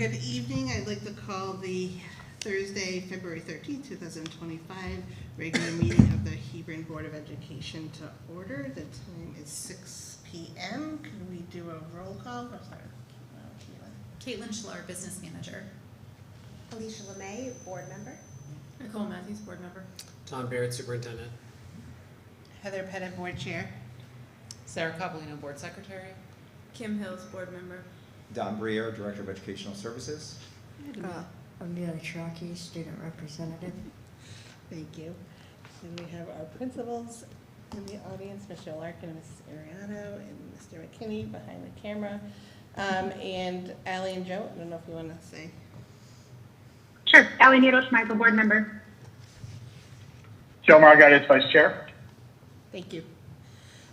Good evening. I'd like to call the Thursday, February 13th, 2025 regular meeting of the Hebron Board of Education to order. The time is 6 p.m. Could we do a roll call? Oh, sorry. Caitlin Schlar, Business Manager. Alicia LeMay, Board Member. Nicole Matthews, Board Member. Tom Barrett, Superintendent. Heather Pettit, Board Chair. Sarah Copolino, Board Secretary. Kim Hills, Board Member. Don Briere, Director of Educational Services. Amelia Sharkey, Student Representative. Thank you. And we have our principals in the audience, Michelle Larkin, and Mrs. Ariano, and Mr. McKinney behind the camera. And Allie and Joe, I don't know if you want to say. Sure. Allie Needle-Schmeisel, Board Member. Joe Margottis, Vice Chair. Thank you.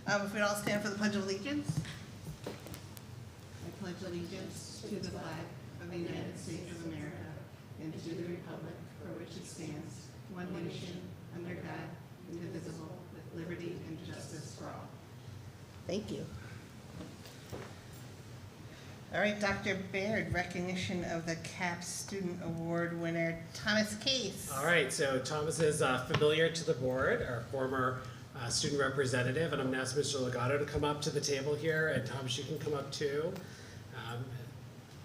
If we'd all stand for the Pledge of Allegiance. I pledge allegiance to the flag of the United States of America and to the republic for which it stands, one nation, under God, indivisible, with liberty and justice for all. Thank you. All right, Dr. Baird, recognition of the CAP Student Award winner, Thomas Case. All right, so Thomas is familiar to the board, our former student representative, and I'm going to ask Mr. Legato to come up to the table here, and Thomas, you can come up too.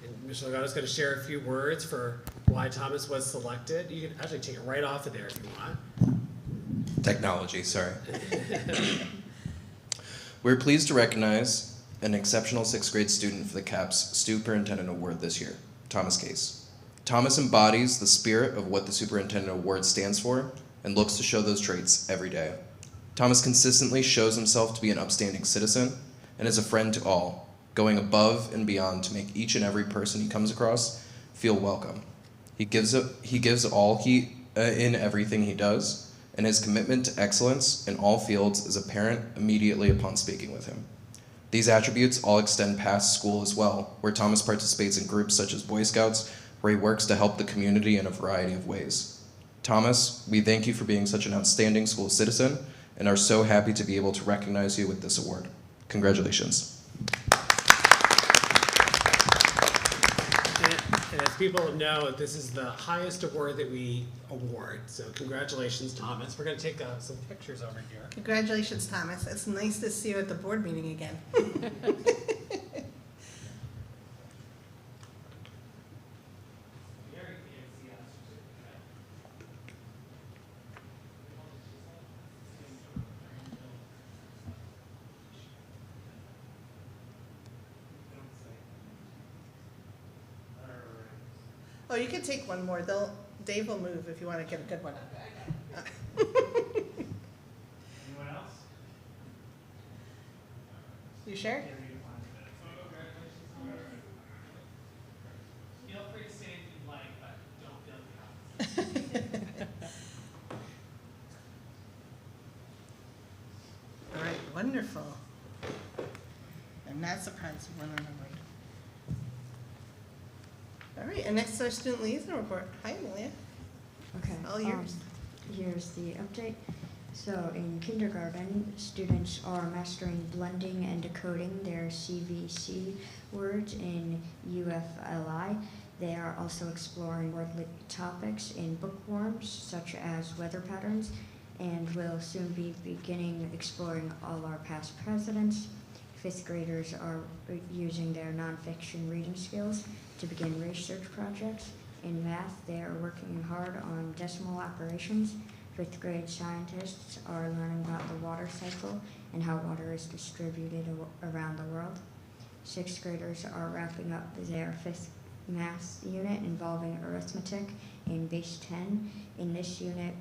And Mr. Legato is going to share a few words for why Thomas was selected. You can actually take it right off of there if you want. Technology, sorry. We're pleased to recognize an exceptional 6th grade student for the CAPS Superintendent Award this year, Thomas Case. Thomas embodies the spirit of what the Superintendent Award stands for and looks to show those traits every day. Thomas consistently shows himself to be an upstanding citizen and is a friend to all, going above and beyond to make each and every person he comes across feel welcome. He gives all in everything he does, and his commitment to excellence in all fields is apparent immediately upon speaking with him. These attributes all extend past school as well, where Thomas participates in groups such as Boy Scouts, where he works to help the community in a variety of ways. Thomas, we thank you for being such an outstanding school citizen and are so happy to be able to recognize you with this award. Congratulations. And as people know, this is the highest award that we award, so congratulations, Thomas. We're going to take some pictures over here. Congratulations, Thomas. It's nice to see you at the board meeting again. Oh, you can take one more. Dave will move if you want to get a good one. Anyone else? You sure? Feel free to say if you'd like, but don't feel the All right, wonderful. I'm not surprised you won an award. All right, and next our student liaison report. Hi, Amelia. Okay. All yours. Here's the update. So in kindergarten, students are mastering blending and decoding their CVC words in UFLI. They are also exploring wordly topics in bookworms, such as weather patterns, and will soon be beginning exploring all our past presidents. 5th graders are using their nonfiction reading skills to begin research projects. In math, they are working hard on decimal operations. 5th grade scientists are learning about the water cycle and how water is distributed around the world. 6th graders are wrapping up their 5th math unit involving arithmetic in base 10. In this unit,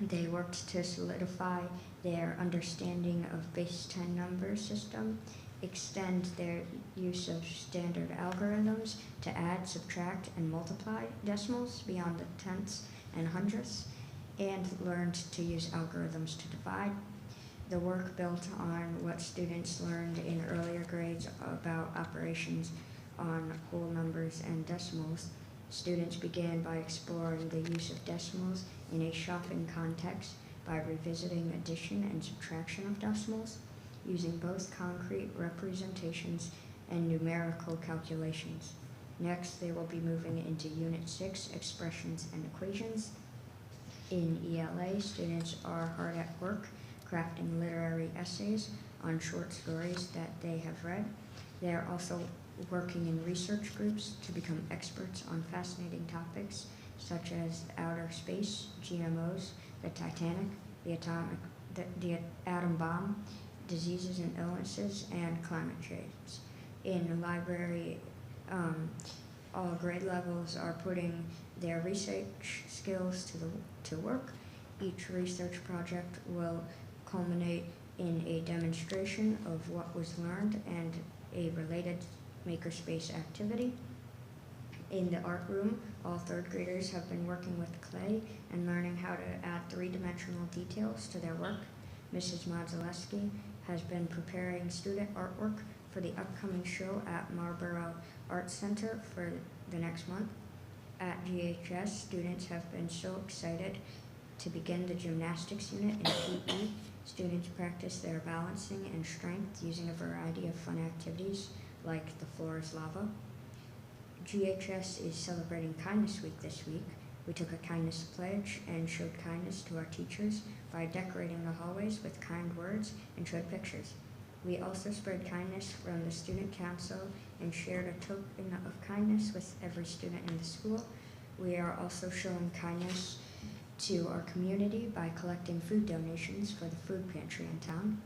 they worked to solidify their understanding of base 10 number system, extend their use of standard algorithms to add, subtract, and multiply decimals beyond the tenths and hundredths, and learned to use algorithms to divide. The work built on what students learned in earlier grades about operations on whole numbers and decimals. Students began by exploring the use of decimals in a shopping context by revisiting addition and subtraction of decimals, using both concrete representations and numerical calculations. Next, they will be moving into Unit 6, Expressions and Equations. In ELA, students are hard at work crafting literary essays on short stories that they have read. They are also working in research groups to become experts on fascinating topics such as outer space, GMOs, the Titanic, the atom bomb, diseases and illnesses, and climate change. In the library, all grade levels are putting their research skills to work. Each research project will culminate in a demonstration of what was learned and a related makerspace activity. In the art room, all third graders have been working with clay and learning how to add three-dimensional details to their work. Mrs. Modzelewski has been preparing student artwork for the upcoming show at Marlborough Arts Center for the next month. At GHS, students have been so excited to begin the gymnastics unit in PE. Students practice their balancing and strength using a variety of fun activities like the floor is lava. GHS is celebrating Kindness Week this week. We took a kindness pledge and showed kindness to our teachers by decorating the hallways with kind words and showed pictures. We also spread kindness from the student council and shared a token of kindness with every student in the school. We are also showing kindness to our community by collecting food donations for the food pantry in town.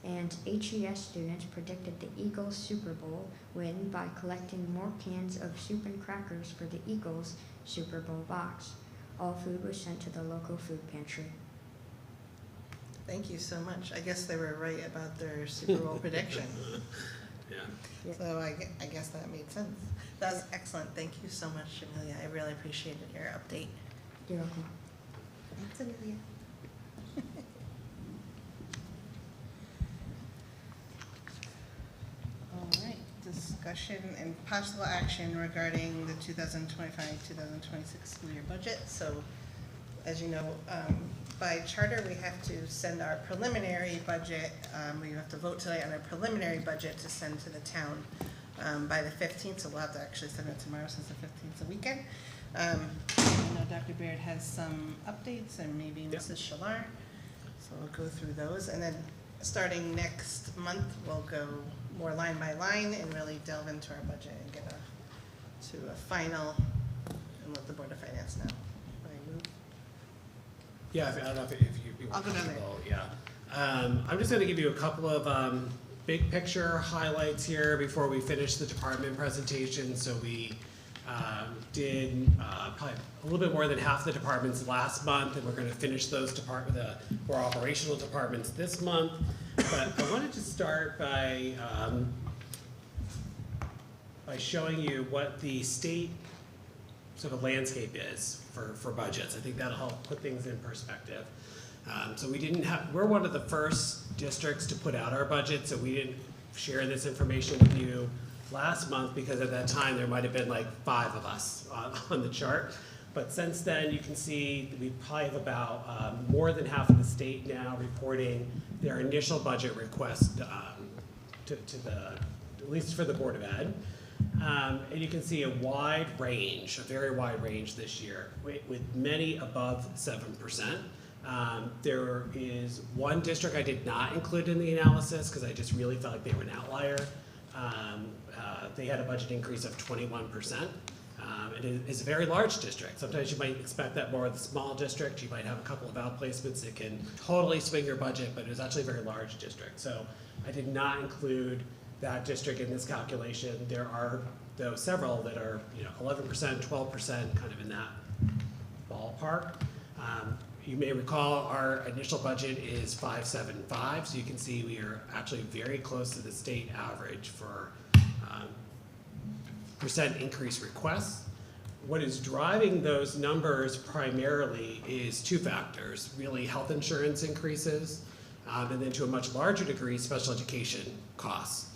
And HES students predicted the Eagles Super Bowl win by collecting more cans of soup and crackers for the Eagles Super Bowl box. All food was sent to the local food pantry. Thank you so much. I guess they were right about their Super Bowl prediction. Yeah. So I guess that made sense. That was excellent. Thank you so much, Amelia. I really appreciated your update. You're welcome. Thanks, Amelia. All right, discussion and possible action regarding the 2025-2026 school year budget. So, as you know, by charter, we have to send our preliminary budget, we have to vote tonight on our preliminary budget to send to the town by the 15th, so we'll have to actually send it tomorrow since the 15th is a weekend. I know Dr. Baird has some updates and maybe Mrs. Shalar, so we'll go through those. And then starting next month, we'll go more line by line and really delve into our budget and get to a final and let the Board of Finance know. Yeah, I don't know if you I'll want go to down there. vote, yeah. I'm just gonna give you a couple of big picture highlights here before we finish the department presentation. So we did probably a little bit more than half the departments last month, and we're gonna finish those more operational departments this month. But I wanted to start by showing you what the state sort of landscape is for budgets. I think that'll help put things in perspective. So we're one of the first districts to put out our budget, so we didn't share this information with you last month because at that time there might have been like 5 of us on the chart. But since then, you can see we probably have about more than half of the state now reporting their initial budget request at least for the Board of Ed. And you can see a very wide range this year, with many above 7%. There is one district I did not include in the analysis because I just really felt like they were an outlier. They had a budget increase of 21%. It is a very large district. Sometimes you might expect that more with a small district. You might have a couple of outplacements that can totally swing your budget, but it was actually a very large district. So I did not include that district in this calculation. There are, though, several that are 11%, 12%, kind of in that ballpark. You may recall our initial budget is 575, so you can see we are actually very close to the state average for percent increase requests. What is driving those numbers primarily is 2 factors, really health insurance increases, and then to a much larger degree, special education costs.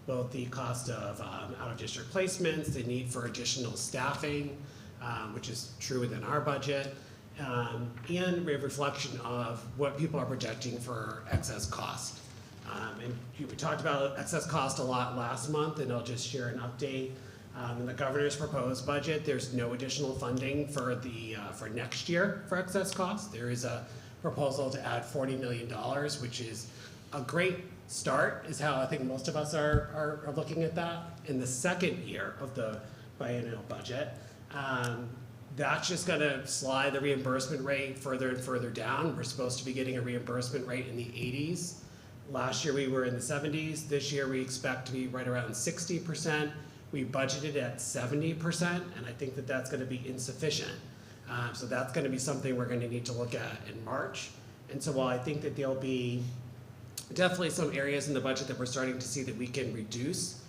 Both the cost of out-of-district placements, the need for additional staffing, which is true within our budget, and a reflection of what people are projecting for excess cost. And we talked about excess cost a lot last month, and I'll just share an update. In the governor's proposed budget, there's no additional funding for for next year for excess costs. There is a proposal to add $40 million, which is a great start, is how I think most of us are looking at that. In the second year of the biennial budget, that's just gonna slide the reimbursement rate further and further down. We're supposed to be getting a reimbursement rate in the 80s. Last year we were in the 70s. This year we expect to be right around 60%. We budgeted at 70%, and I think that that's gonna be insufficient. So that's gonna be something we're gonna need to look at in March. And so while I think that there'll be definitely some areas in the budget that we're starting to see that we can reduce,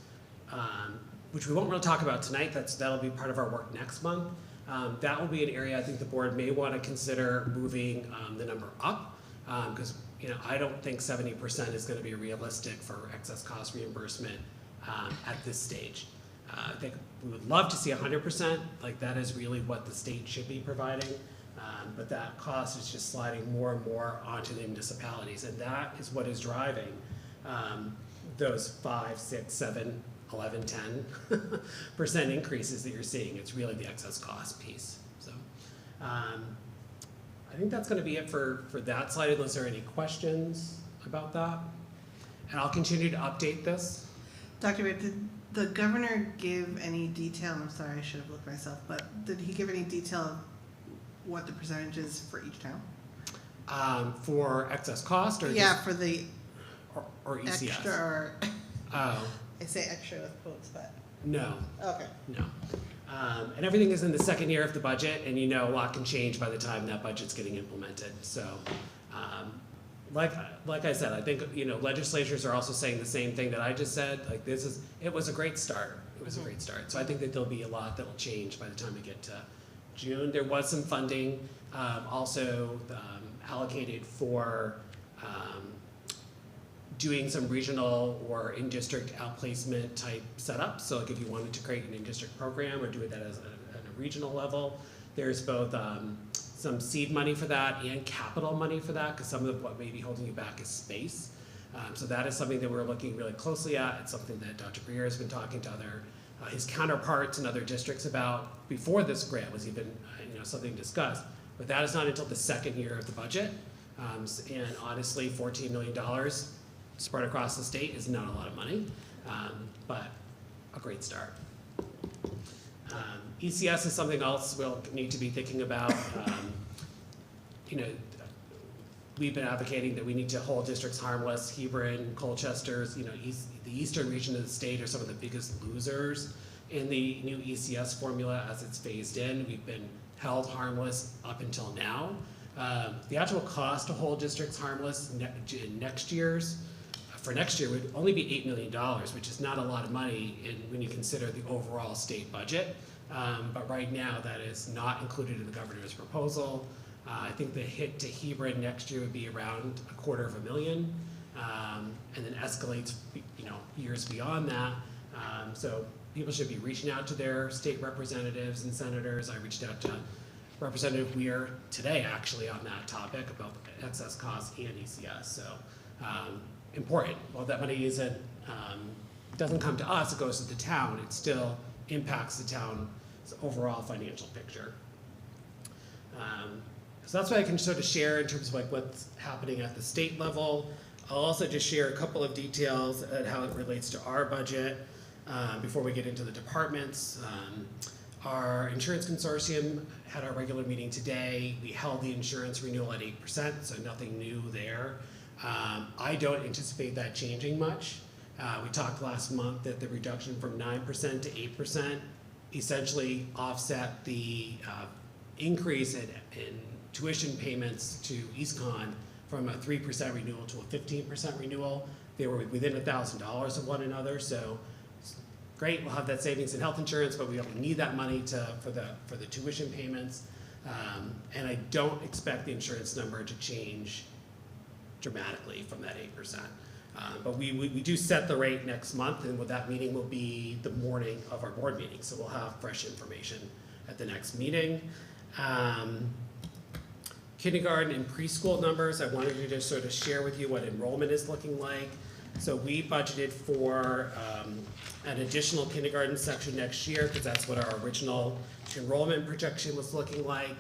which we won't really talk about tonight, that'll be part of our work next month. That will be an area I think the board may wanna consider moving the number up, because I don't think 70% is gonna be realistic for excess cost reimbursement at this stage. I think we would love to see 100%, like that is really what the state should be providing, but that cost is just sliding more and more onto the municipalities, and that is what is driving those 5, 6, 7, 11, 10% increases that you're seeing. It's really the excess cost piece. So I think that's gonna be it for that slide, unless there are any questions about that. And I'll continue to update this. Dr. Baird, did the governor give any detail, I'm sorry, I should have looked myself, but did he give any detail of what the percentage is for each town? For excess cost or Yeah, just, for the or ECS? extra, or, Oh, I say extra with quotes, but, no, okay. no. And everything is in the second year of the budget, and a lot can change by the time that budget's getting implemented. So, like I said, I think, legislatures are also saying the same thing that I just said. Like it was a great start. It was a great start. So I think that there'll be a lot that'll change by the time we get to June. There was some funding also allocated for doing some regional or in-district outplacement type setups. So like if you wanted to create an in-district program or do it at a regional level, there's both some seed money for that and capital money for that, because some of what may be holding you back is space. So that is something that we're looking really closely at. It's something that Dr. Breer has been talking to his counterparts in other districts about before this grant was even something discussed. But that is not until the second year of the budget. And honestly, $14 million spread across the state is not a lot of money, but a great start. ECS is something else we'll need to be thinking about. We've been advocating that we need to hold districts harmless. Hebron, Colchester's, the eastern region of the state are some of the biggest losers in the new ECS formula as it's phased in. We've been held harmless up until now. The actual cost to hold districts harmless for next year would only be $8 million, which is not a lot of money when you consider the overall state budget. But right now, that is not included in the governor's proposal. I think the hit to Hebron next year would be around $250,000, and then escalates, years beyond that. So people should be reaching out to their state representatives and senators. I reached out to Representative Weir today, actually, on that topic about excess costs and ECS. So important. Well, that money doesn't come to us; it goes to the town. It still impacts the town's overall financial picture. So that's what I can sort of share in terms of what's happening at the state level. I'll also just share a couple of details at how it relates to our budget before we get into the departments. Our insurance consortium had our regular meeting today. We held the insurance renewal at 8%, so nothing new there. I don't anticipate that changing much. We talked last month that the reduction from 9% to 8% essentially offset the increase in tuition payments to EastCon from a 3% renewal to a 15% renewal. They were within $1,000 of one another, so great, we'll have that savings in health insurance, but we don't need that money for the tuition payments. And I don't expect the insurance number to change dramatically from that 8%. But we do set the rate next month, and what that meeting will be the morning of our board meeting, so we'll have fresh information at the next meeting. Kindergarten and preschool numbers, I wanted to just sort of share with you what enrollment is looking like. So we budgeted for an additional kindergarten section next year, because that's what our original enrollment projection was looking like.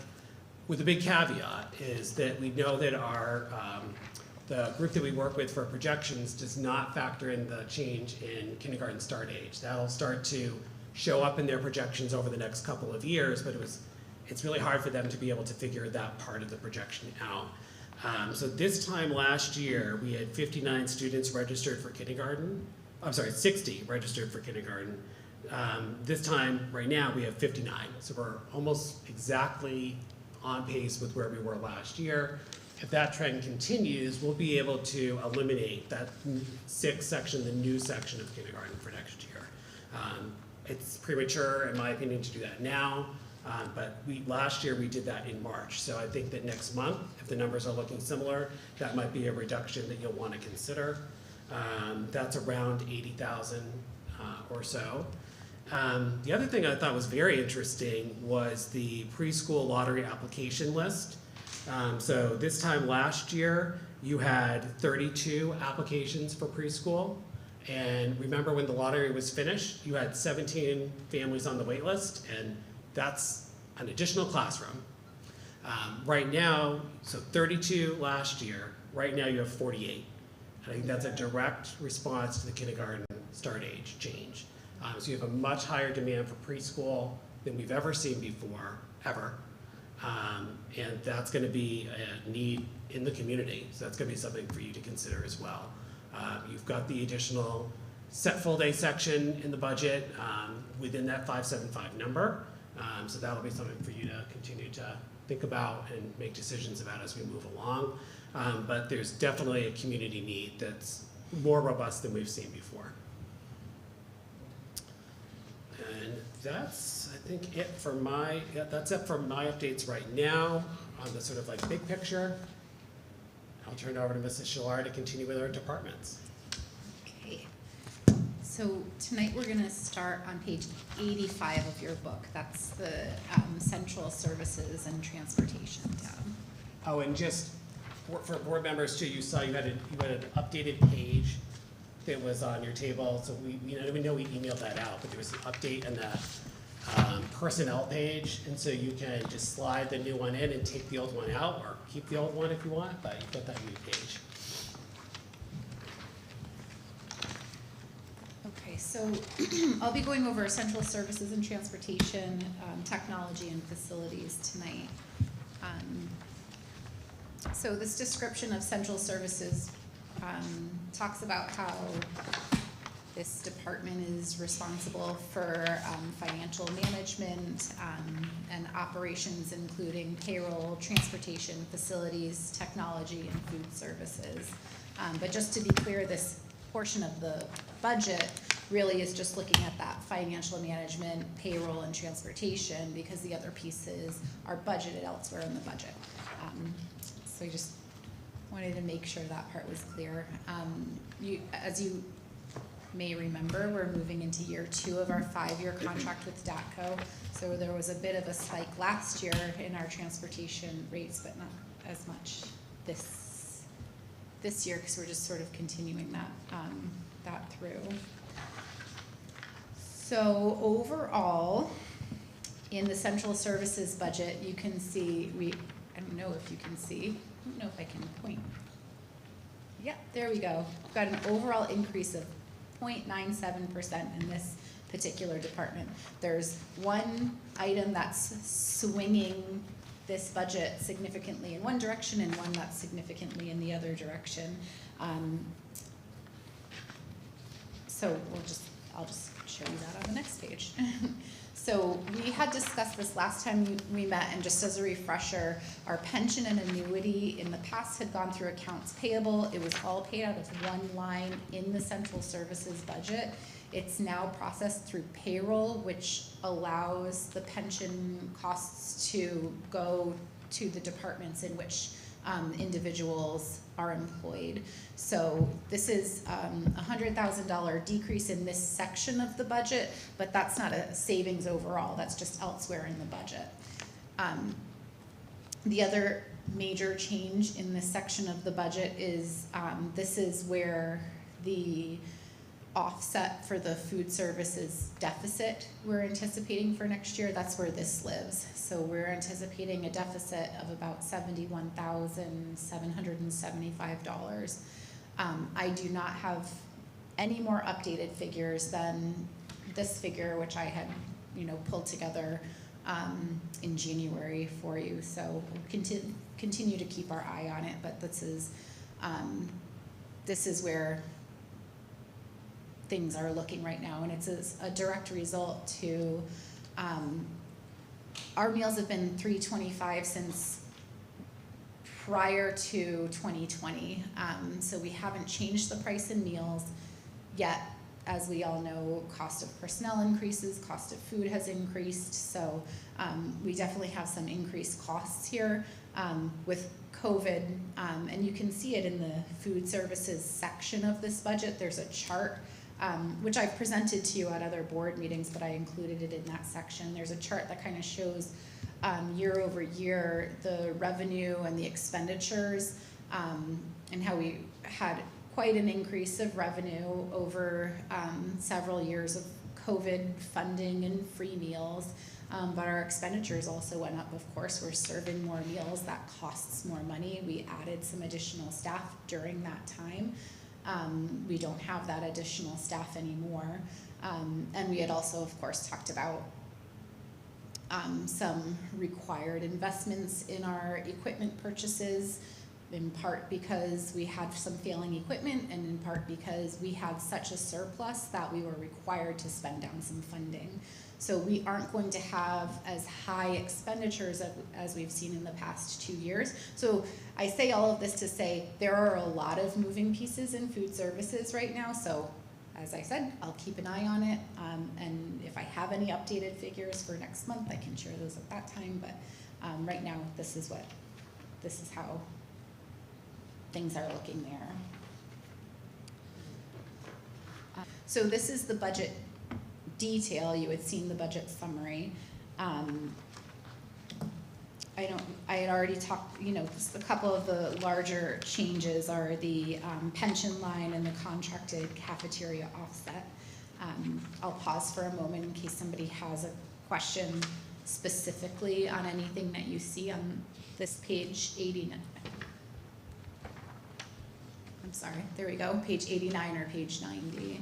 With a big caveat is that we know that our the group that we work with for projections does not factor in the change in kindergarten start age. That'll start to show up in their projections over the next couple of years, but it's really hard for them to be able to figure that part of the projection out. So this time last year, we had 59 students registered for kindergarten. I'm sorry, 60 registered for kindergarten. This time, right now, we have 59. So we're almost exactly on pace with where we were last year. If that trend continues, we'll be able to eliminate that sixth section, the new section of kindergarten for next year. It's premature, in my opinion, to do that now, but last year we did that in March. So I think that next month, if the numbers are looking similar, that might be a reduction that you'll want to consider. That's around 80,000 or so. The other thing I thought was very interesting was the preschool lottery application list. So this time last year, you had 32 applications for preschool. And remember when the lottery was finished, you had 17 families on the wait list, and that's an additional classroom. Right now, so 32 last year, right now you have 48. I think that's a direct response to the kindergarten start age change. So you have a much higher demand for preschool than we've ever seen before, ever. And that's going to be a need in the community. So that's going to be something for you to consider as well. You've got the additional set full day section in the budget within that 575 number. So that'll be something for you to continue to think about and make decisions about as we move along. But there's definitely a community need that's more robust than we've seen before. And that's, I think, it for that's it for my updates right now on the sort of like big picture. I'll turn it over to Mrs. Shillar to continue with our departments. Okay. So tonight we're going to start on page 85 of your book. That's the Central Services and Transportation tab. Oh, and just for board members too, you saw you had an updated page that was on your table. So we know we emailed that out, but there was an update in the personnel page, and so you can just slide the new one in and take the old one out, or keep the old one if you want, but you've got that new page. Okay, so I'll be going over Central Services and Transportation, Technology and Facilities tonight. So this description of Central Services talks about how this department is responsible for financial management and operations, including payroll, transportation, facilities, technology, and food services. But just to be clear, this portion of the budget really is just looking at that financial management, payroll, and transportation, because the other pieces are budgeted elsewhere in the budget. So I just wanted to make sure that part was clear. As you may remember, we're moving into year 2 of our 5-year contract with DATCO. So there was a bit of a spike last year in our transportation rates, but not as much this year, because we're just sort of continuing that through. So overall, in the Central Services budget, you can see, I don't know if you can see, I don't know if I can point. Yeah, there we go. We've got an overall increase of 0.97% in this particular department. There's one item that's swinging this budget significantly in one direction and one that's significantly in the other direction. So I'll just show you that on the next page. So we had discussed this last time we met, and just as a refresher, our pension and annuity in the past had gone through accounts payable. It was all paid out of one line in the Central Services budget. It's now processed through payroll, which allows the pension costs to go to the departments in which individuals are employed. So this is a $100,000 decrease in this section of the budget, but that's not a savings overall. That's just elsewhere in the budget. The other major change in this section of the budget is this is where the offset for the food services deficit we're anticipating for next year, that's where this lives. So we're anticipating a deficit of about $71,775. I do not have any more updated figures than this figure, which I had, pulled together in January for you. So we'll continue to keep our eye on it, but this is where things are looking right now, and it's a direct result to our meals have been $3.25 since prior to 2020. So we haven't changed the price in meals yet. As we all know, cost of personnel increases, cost of food has increased, so we definitely have some increased costs here with COVID, and you can see it in the food services section of this budget. There's a chart which I've presented to you at other board meetings, but I included it in that section. There's a chart that kind of shows year over year the revenue and the expenditures, and how we had quite an increase of revenue over several years of COVID funding and free meals, but our expenditures also went up. Of course, we're serving more meals, that costs more money. We added some additional staff during that time. We don't have that additional staff anymore. And we had also, of course, talked about some required investments in our equipment purchases, in part because we had some failing equipment, and in part because we had such a surplus that we were required to spend down some funding. So we aren't going to have as high expenditures as we've seen in the past 2 years. So I say all of this to say there are a lot of moving pieces in food services right now. So as I said, I'll keep an eye on it. And if I have any updated figures for next month, I can share those at that time. But right now, this is how things are looking there. So this is the budget detail. You had seen the budget summary. I had already talked, just a couple of the larger changes are the pension line and the contracted cafeteria offset. I'll pause for a moment in case somebody has a question specifically on anything that you see on this page 89. I'm sorry, there we go, page 89 or page 90.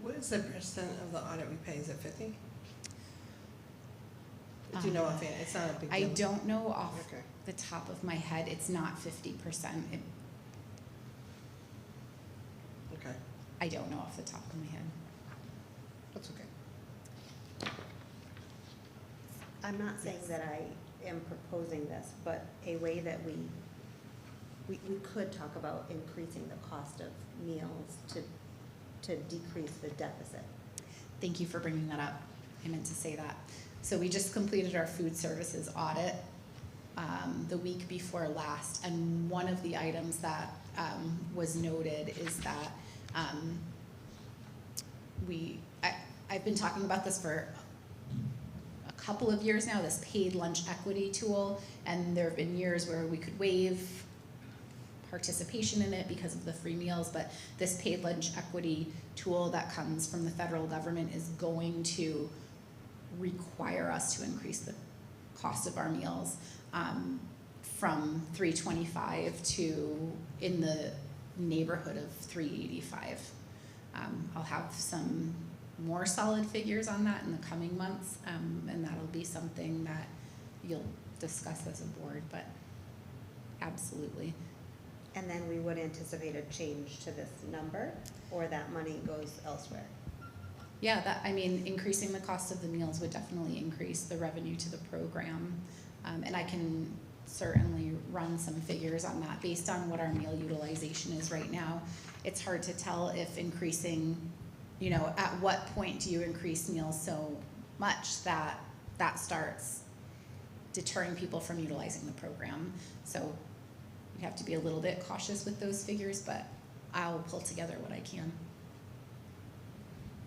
What is the percent of the audit we pay? Is it 50? Do you know offhand? It's not a big deal. I don't know off Okay. the top of my head. It's not 50%. Okay, I don't know off the top of my head. that's okay. I'm not saying that I am proposing this, but a way that we could talk about increasing the cost of meals to decrease the deficit. Thank you for bringing that up. I meant to say that. So we just completed our food services audit the week before last, and one of the items that was noted is that I've been talking about this for a couple of years now, this paid lunch equity tool, and there have been years where we could waive participation in it because of the free meals, but this paid lunch equity tool that comes from the federal government is going to require us to increase the cost of our meals from $3.25 to in the neighborhood of $3.85. I'll have some more solid figures on that in the coming months, and that'll be something that you'll discuss as a board, but absolutely. And then we would anticipate a change to this number, or that money goes elsewhere? Yeah, increasing the cost of the meals would definitely increase the revenue to the program. And I can certainly run some figures on that based on what our meal utilization is right now. It's hard to tell if increasing, at what point do you increase meals so much that starts deterring people from utilizing the program. So you have to be a little bit cautious with those figures, but I'll pull together what I can.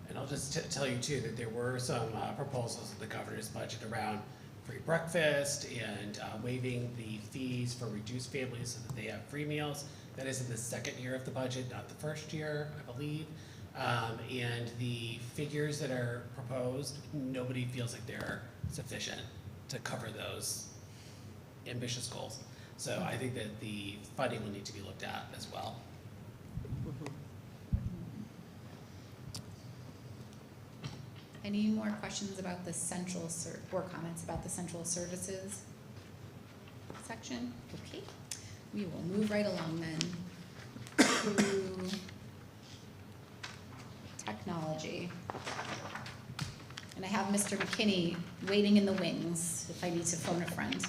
And I'll just tell you too, that there were some proposals in the governor's budget around free breakfast and waiving the fees for reduced families so that they have free meals. That is in the second year of the budget, not the first year, I believe. And the figures that are proposed, nobody feels like they're sufficient to cover those ambitious goals. So I think that the funding will need to be looked at as well. Any more questions about the central or comments about the central services section? Okay, we will move right along then to technology. And I have Mr. McKinney waiting in the wings if I need to phone a friend.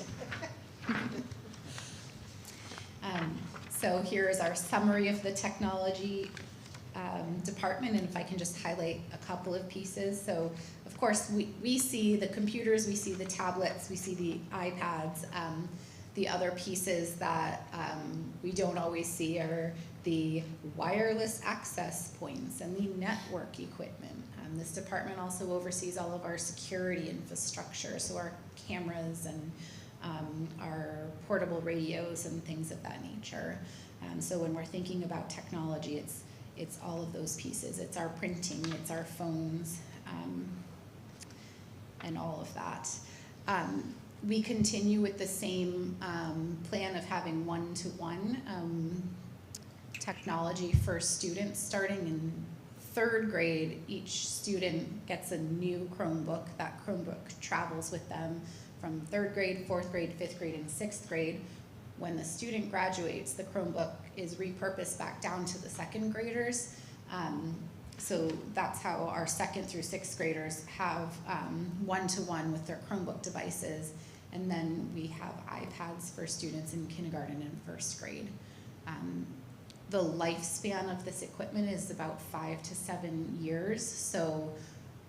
So here is our summary of the technology department, and if I can just highlight a couple of pieces. So of course we see the computers, we see the tablets, we see the iPads. The other pieces that we don't always see are the wireless access points and the network equipment. This department also oversees all of our security infrastructure, so our cameras and our portable radios and things of that nature. So when we're thinking about technology, it's all of those pieces. It's our printing, it's our phones, and all of that. We continue with the same plan of having one-to-one technology for students. Starting in 3rd grade, each student gets a new Chromebook. That Chromebook travels with them from 3rd grade, 4th grade, 5th grade, and 6th grade. When the student graduates, the Chromebook is repurposed back down to the 2nd graders. So that's how our 2nd through 6th graders have one-to-one with their Chromebook devices. And then we have iPads for students in kindergarten and 1st grade. The lifespan of this equipment is about 5 to 7 years. So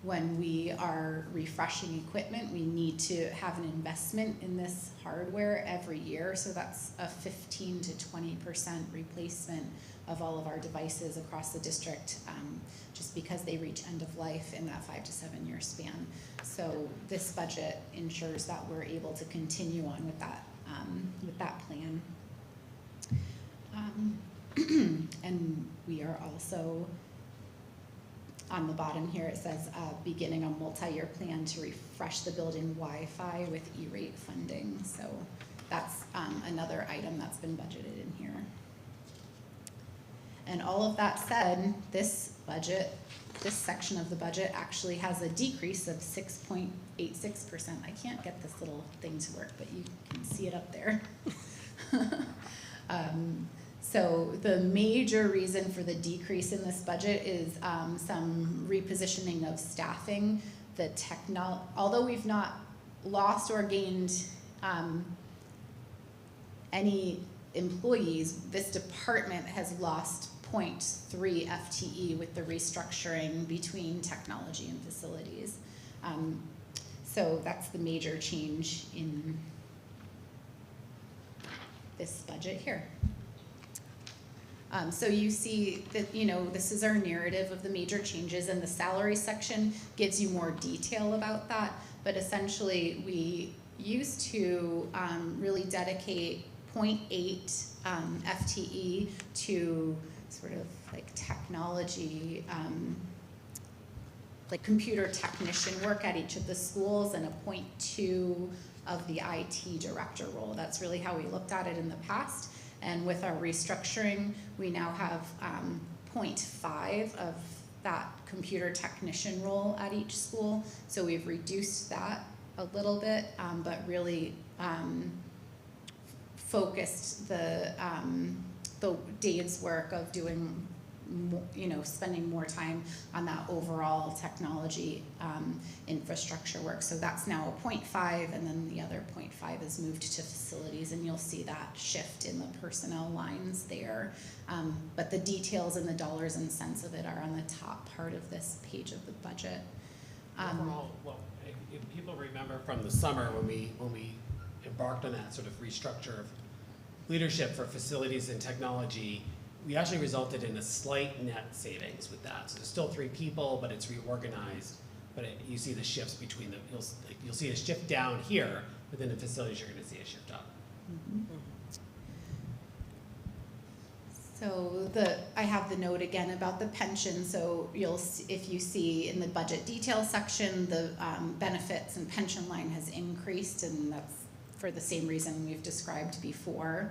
when we are refreshing equipment, we need to have an investment in this hardware every year. So that's a 15 to 20% replacement of all of our devices across the district, just because they reach end of life in that 5 to 7 year span. So this budget ensures that we're able to continue on with that plan. And we are also, on the bottom here, it says beginning a multi-year plan to refresh the building Wi-Fi with E-rate funding. So that's another item that's been budgeted in here. And all of that said, this section of the budget actually has a decrease of 6.86%. I can't get this little thing to work, but you can see it up there. So the major reason for the decrease in this budget is some repositioning of staffing. Although we've not lost or gained any employees, this department has lost 0.3 FTE with the restructuring between technology and facilities. So that's the major change in this budget here. So you see that, this is our narrative of the major changes, and the salary section gives you more detail about that. But essentially, we used to really dedicate 0.8 FTE to sort of like technology, like computer technician work at each of the schools, and a 0.2 of the IT director role. That's really how we looked at it in the past. And with our restructuring, we now have 0.5 of that computer technician role at each school. So we've reduced that a little bit, but really focused the Dave's work of doing, spending more time on that overall technology infrastructure work. So that's now a 0.5, and then the other 0.5 is moved to facilities, and you'll see that shift in the personnel lines there. But the details and the dollars and cents of it are on the top part of this page of the budget. Overall, well, if people remember from the summer when we embarked on that sort of restructure of leadership for facilities and technology, we actually resulted in a slight net savings with that. So there's still 3 people, but it's reorganized. But you see the shifts between the, you'll see a shift down here, but then in facilities you're gonna see a shift up. So I have the note again about the pension, so if you see in the budget detail section, the benefits and pension line has increased, and that's for the same reason we've described before.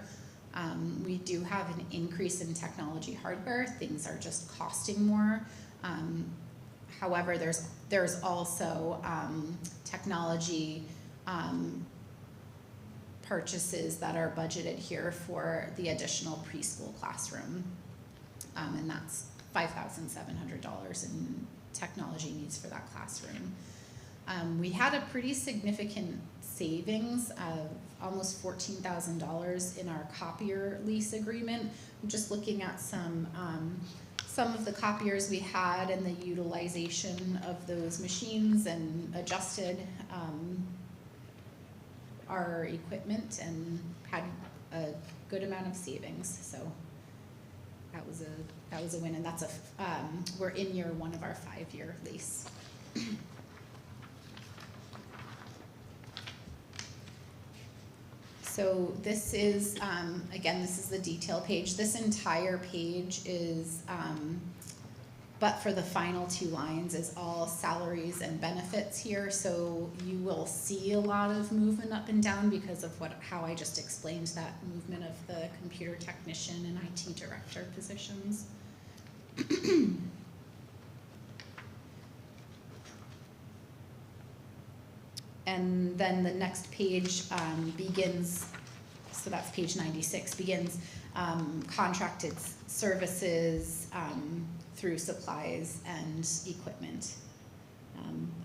We do have an increase in technology hardware. Things are just costing more. However, there's also technology purchases that are budgeted here for the additional preschool classroom, and that's $5,700 in technology needs for that classroom. We had a pretty significant savings of almost $14,000 in our copier lease agreement. I'm just looking at some of the copiers we had and the utilization of those machines, and adjusted our equipment and had a good amount of savings. So that was a win, and that's we're in year 1 of our 5-year lease. So this is, again, this is the detail page. This entire page is, but for the final 2 lines, is all salaries and benefits here. So you will see a lot of movement up and down because of how I just explained that movement of the computer technician and IT director positions. And then the next page begins, so that's page 96, begins contracted services through supplies and equipment.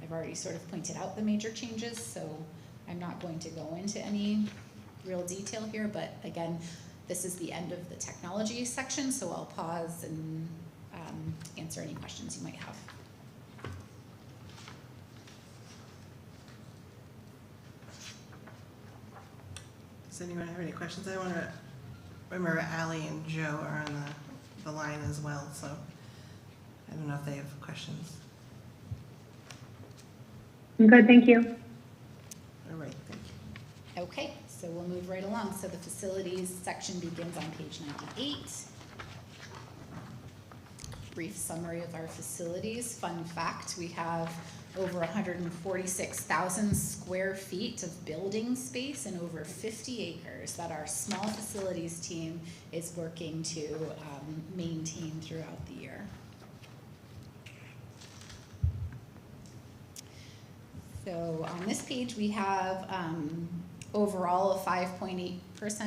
I've already sort of pointed out the major changes, so I'm not going to go into any real detail here, but again, this is the end of the technology section, so I'll pause and answer any questions you might have. Does anyone have any questions? I want to remember Allie and Joe are on the line as well, so I don't know if they have questions. I'm good, thank you. All right, thank you. Okay, so we'll move right along. So the facilities section begins on page 98. Brief summary of our facilities. Fun fact, we have over 146,000 square feet of building space and over 50 acres that our small facilities team is working to maintain throughout the year. So on this page we have overall a 5.8%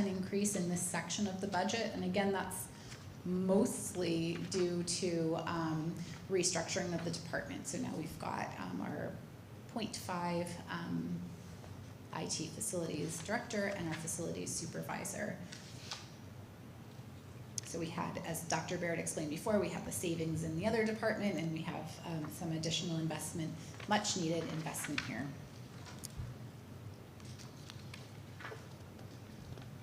increase in this section of the budget, and again that's mostly due to restructuring of the department. So now we've got our 0.5 IT facilities director and our facilities supervisor. So we had, as Dr. Barrett explained before, we have the savings in the other department, and we have some additional investment, much needed investment here.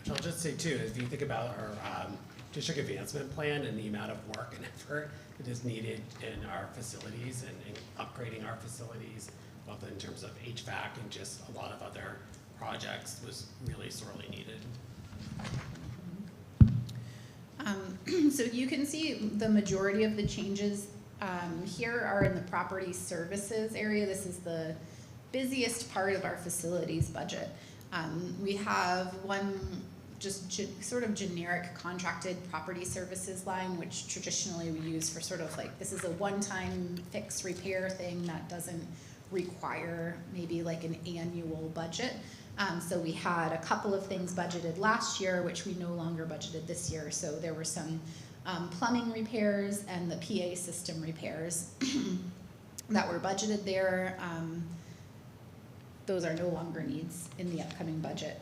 Which I'll just say too, if you think about our district advancement plan and the amount of work and effort that is needed in our facilities and upgrading our facilities, both in terms of HVAC and just a lot of other projects, was really sorely needed. So you can see the majority of the changes here are in the property services area. This is the busiest part of our facilities budget. We have one just sort of generic contracted property services line, which traditionally we use for sort of like, this is a one-time fix repair thing that doesn't require maybe like an annual budget. So we had a couple of things budgeted last year, which we no longer budgeted this year. So there were some plumbing repairs and the PA system repairs that were budgeted there. Those are no longer needs in the upcoming budget.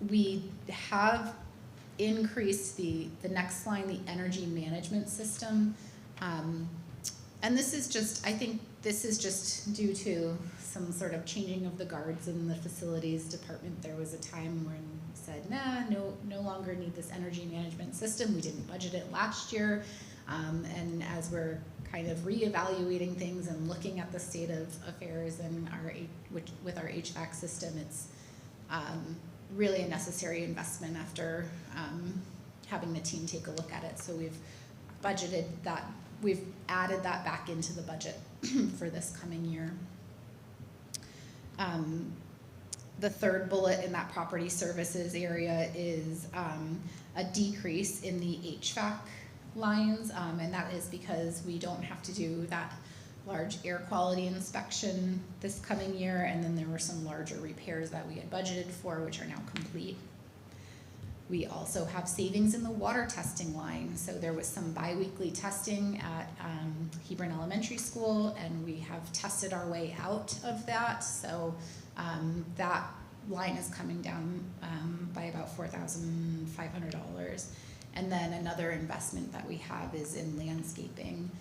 We have increased the next line, the energy management system. And this is just, I think this is just due to some sort of changing of the guards in the facilities department. There was a time when said, no longer need this energy management system. We didn't budget it last year. And as we're kind of reevaluating things and looking at the state of affairs and with our HVAC system, it's really a necessary investment after having the team take a look at it. So we've budgeted that, we've added that back into the budget for this coming year. The third bullet in that property services area is a decrease in the HVAC lines, and that is because we don't have to do that large air quality inspection this coming year, and then there were some larger repairs that we had budgeted for, which are now complete. We also have savings in the water testing line. So there was some bi-weekly testing at Hebron Elementary School, and we have tested our way out of that. So that line is coming down by about $4,500. And then another investment that we have is in landscaping.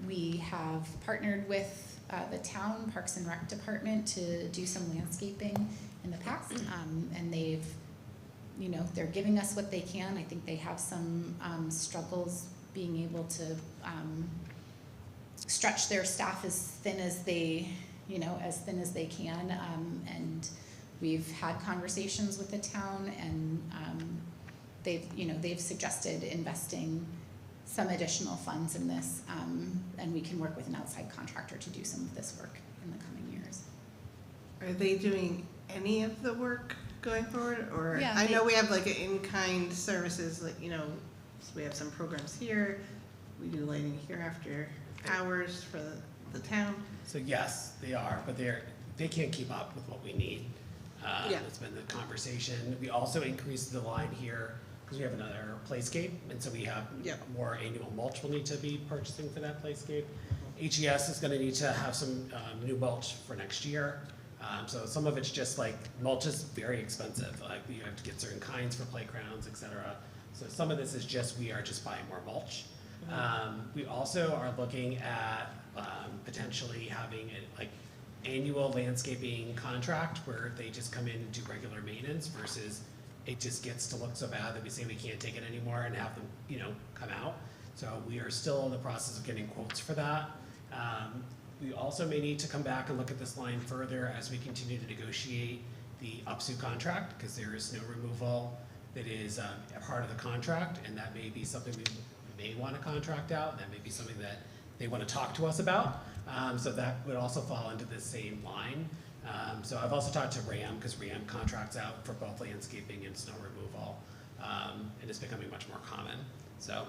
We have partnered with the town Parks and Rec Department to do some landscaping in the past, and they've, they're giving us what they can. I think they have some struggles being able to stretch their staff as thin as they can. And we've had conversations with the town, and they've suggested investing some additional funds in this, and we can work with an outside contractor to do some of this work in the coming years. Are they doing any of the work going forward, or Yeah, I know we have like an in-kind services, like so we have some programs here, we do lighting here after hours for the town. So yes, they are, but they can't keep up with what we need. Yeah. That's been the conversation. We also increased the line here because we have another playscape, and so we have more annual mulch we'll need to be purchasing for that playscape. HES is going to need to have some new mulch for next year. So some of it's just like mulch is very expensive. Like you have to get certain kinds for playgrounds, etc. So some of this is just we are just buying more mulch. We also are looking at potentially having an annual landscaping contract where they just come in and do regular maintenance versus it just gets to look so bad that we say we can't take it anymore and have them, come out. So we are still in the process of getting quotes for that. We also may need to come back and look at this line further as we continue to negotiate the UPSU contract, because there is snow removal that is a part of the contract, and that may be something we may want to contract out. That may be something that they want to talk to us about. So that would also fall into the same line. So I've also talked to RAM, because RAM contracts out for both landscaping and snow removal, and it's becoming much more common. So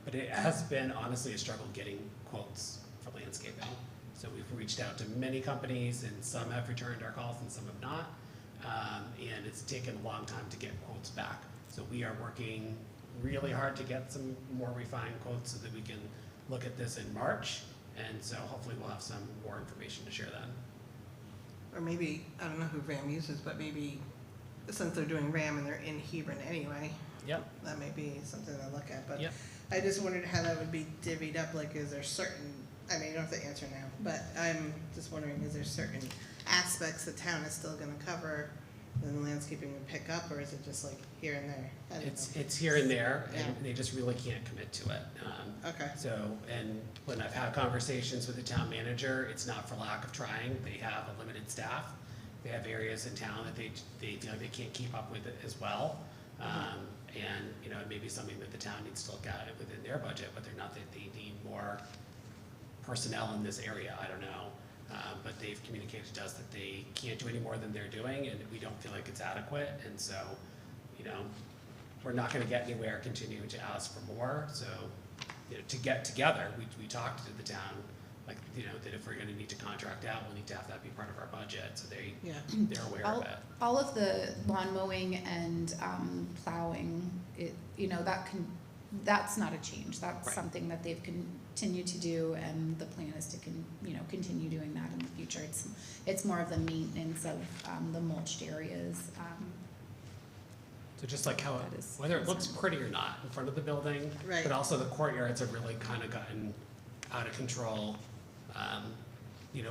but it has been honestly a struggle getting quotes for landscaping. So we've reached out to many companies, and some have returned our calls and some have not. And it's taken a long time to get quotes back. So we are working really hard to get some more refined quotes so that we can look at this in March. And so hopefully we'll have some more information to share then. Or maybe, I don't know who RAM uses, but maybe since they're doing RAM and they're in Hebron anyway, that may be something to look at. But I just wondered how that would be divvied up. Like, is there certain, I mean, you don't have to answer now, but I'm just wondering, is there certain aspects the town is still going to cover and the landscaping would pick up, or is it just like here and there? It's here and there, and they just really can't commit to it. Okay. So, and when I've had conversations with the town manager, it's not for lack of trying. They have a limited staff. They have areas in town that they feel like they can't keep up with it as well. And it may be something that the town needs to look at it within their budget, but they're not that they need more personnel in this area. I don't know. But they've communicated to us that they can't do any more than they're doing, and we don't feel like it's adequate. And so, we're not going to get anywhere continuing to ask for more. So, to get together, we talked to the town, that if we're going to need to contract out, we'll need to have that be part of our budget. So they're aware of it. All of the lawn mowing and plowing, that's not a change. That's something that they've continued to do, and the plan is to continue doing that in the future. It's more of the maintenance of the mulched areas. So just like how whether it looks pretty or not in front of the building, but also the courtyards have really kind of gotten out of control.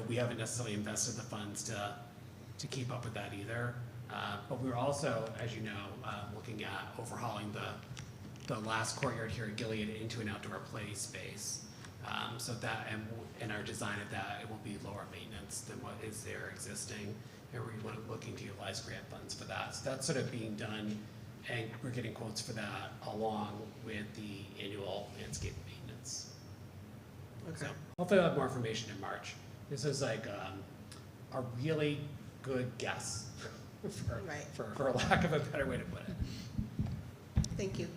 We haven't necessarily invested the funds to keep up with that either. But we're also, as you know, looking at overhauling the last courtyard here at Gilead into an outdoor play space. So that, and in our design of that, it will be lower maintenance than what is there existing. And we're looking to utilize grant funds for that. So that's sort of being done, and we're getting quotes for that along with the annual landscape maintenance. Okay. So hopefully I'll have more information in March. This is like a really good guess, Right. for lack of a better way to put it. Thank you.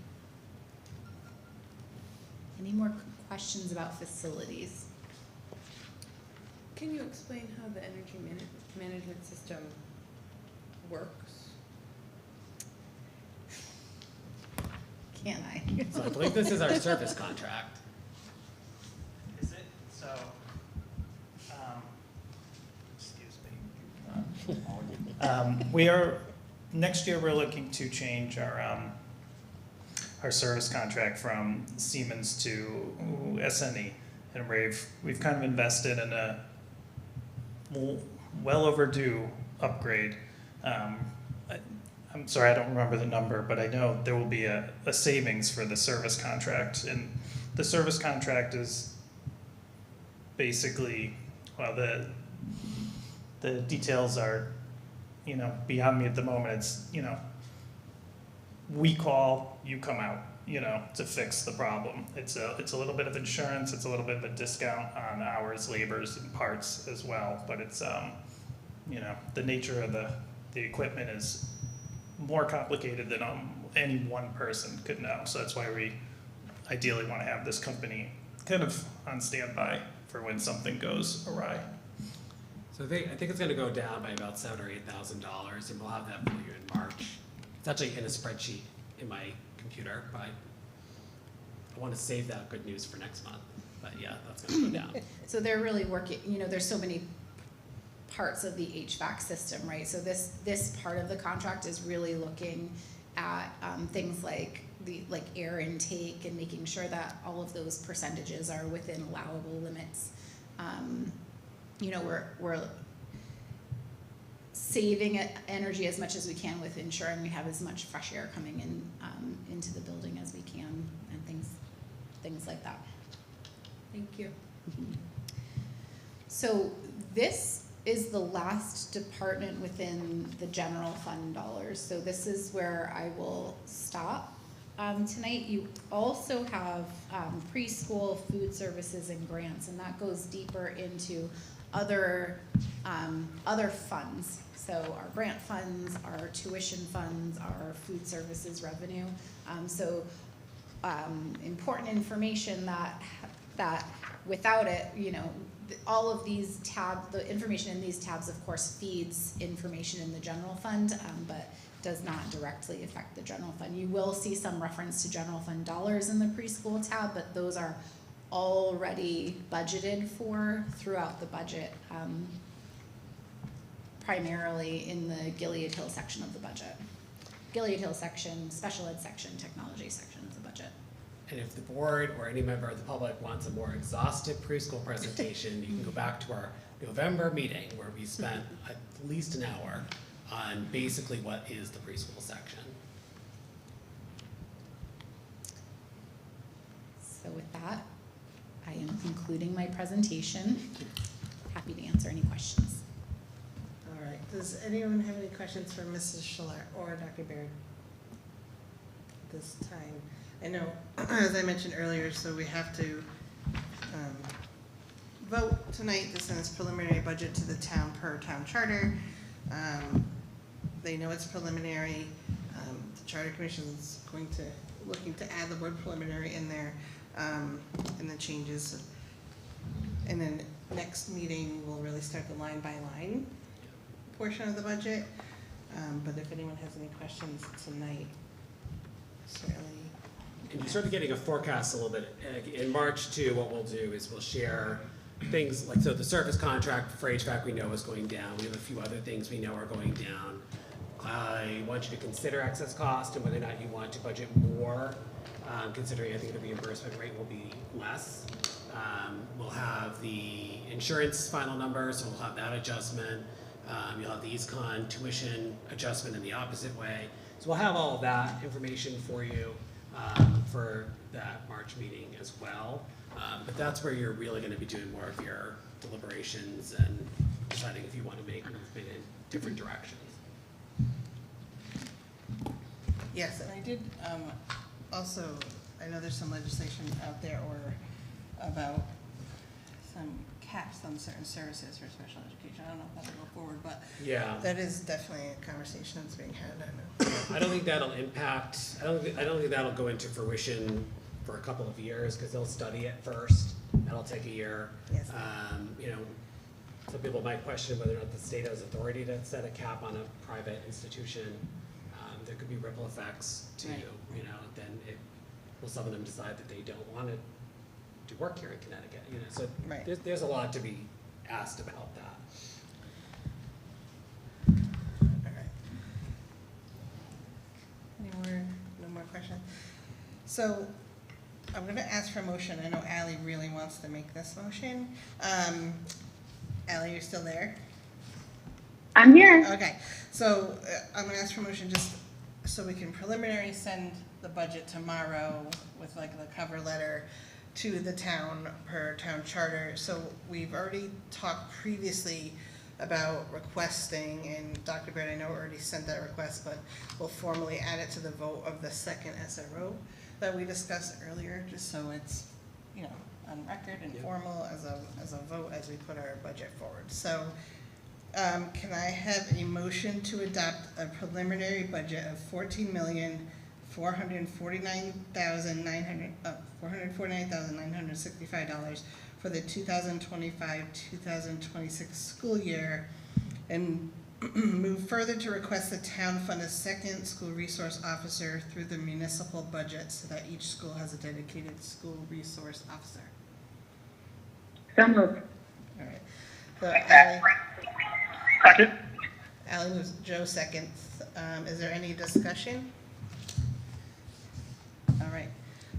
Any more questions about facilities? Can you explain how the energy management system works? Can I? So I believe this is our service contract. Is it? So, excuse me. We are, next year, we're looking to change our service contract from Siemens to SNE. And we've kind of invested in a well overdue upgrade. I'm sorry, I don't remember the number, but I know there will be a savings for the service contract. And the service contract is basically, well, the details are, beyond me at the moment. It's, we call, you come out, to fix the problem. It's a little bit of insurance, it's a little bit of a discount on hours, labors, and parts as well. But it's, the nature of the equipment is more complicated than any one person could know. So that's why we ideally want to have this company kind of on standby for when something goes awry. So I think it's going to go down by about $7,000 or $8,000, and we'll have that for you in March. It's actually in a spreadsheet in my computer, but I want to save that good news for next month. But yeah, that's going to go down. So they're really working, there's so many parts of the HVAC system, right? So this part of the contract is really looking at things like air intake and making sure that all of those percentages are within allowable limits. We're saving energy as much as we can with ensuring we have as much fresh air coming in into the building as we can, and things like that. Thank you. So this is the last department within the general fund dollars. So this is where I will stop tonight. You also have preschool, food services, and grants, and that goes deeper into other funds. So our grant funds, our tuition funds, our food services revenue. Important information that without it, all of these tabs, the information in these tabs, of course, feeds information in the general fund, but does not directly affect the general fund. You will see some reference to general fund dollars in the preschool tab, but those are already budgeted for throughout the budget, primarily in the Gilead Hill section of the budget. Gilead Hill section, special ed section, technology section of the budget. And if the board or any member of the public wants a more exhaustive preschool presentation, you can go back to our November meeting where we spent at least an hour on basically what is the preschool section. So with that, I am concluding my presentation. Happy to answer any questions. All right. Does anyone have any questions for Mrs. Schiller or Dr. Baird this time? I know, as I mentioned earlier, so we have to vote tonight to send this preliminary budget to the town per town charter. They know it's preliminary. The Charter Commission is looking to add the word preliminary in there, and the changes. And then next meeting, we'll really start the line by line portion of the budget. But if anyone has any questions tonight, certainly. And you're sort of getting a forecast a little bit. In March too, what we'll do is we'll share things like, so the service contract for HVAC we know is going down. We have a few other things we know are going down. I want you to consider excess cost and whether or not you want to budget more, considering I think the reimbursement rate will be less. We'll have the insurance final numbers, so we'll have that adjustment. You'll have the EastCon tuition adjustment in the opposite way. So we'll have all of that information for you for that March meeting as well. But that's where you're really going to be doing more of your deliberations and deciding if you want to make movement in different directions. Yes, and I did, also, I know there's some legislation out there or about some caps on certain services for special education. I don't know if that'll go forward, but Yeah. that is definitely a conversation that's being had, I know. I don't think that'll impact, I don't think that'll go into fruition for a couple of years, because they'll study it first. That'll take a year. Yes. You know, some people might question whether or not the state has authority to set a cap on a private institution. There could be ripple effects to, Right. you know, then will some of them decide that they don't want to do work here in Connecticut, you know, so Right. there's a lot to be asked about that. All right. No more questions? So I'm gonna ask for a motion. I know Ally really wants to make this motion. Ally, you're still there? I'm here. Okay, so I'm gonna ask for a motion just so we can preliminary send the budget tomorrow with like the cover letter to the town per town charter. So we've already talked previously about requesting, and Dr. Baird, I know already sent that request, but we'll formally add it to the vote of the second SRO that we discussed earlier, just so it's, you know, on record and Yep. formal as a vote as we put our budget forward. So can I have a motion to adopt a preliminary budget of $14,449,965 for the 2025-2026 school year, and move further to request the town fund a second school resource officer through the municipal budget so that each school has a dedicated school resource officer. So moved. All right. So Ally, Second. Ally moves, Joe seconds. Is there any discussion? All right.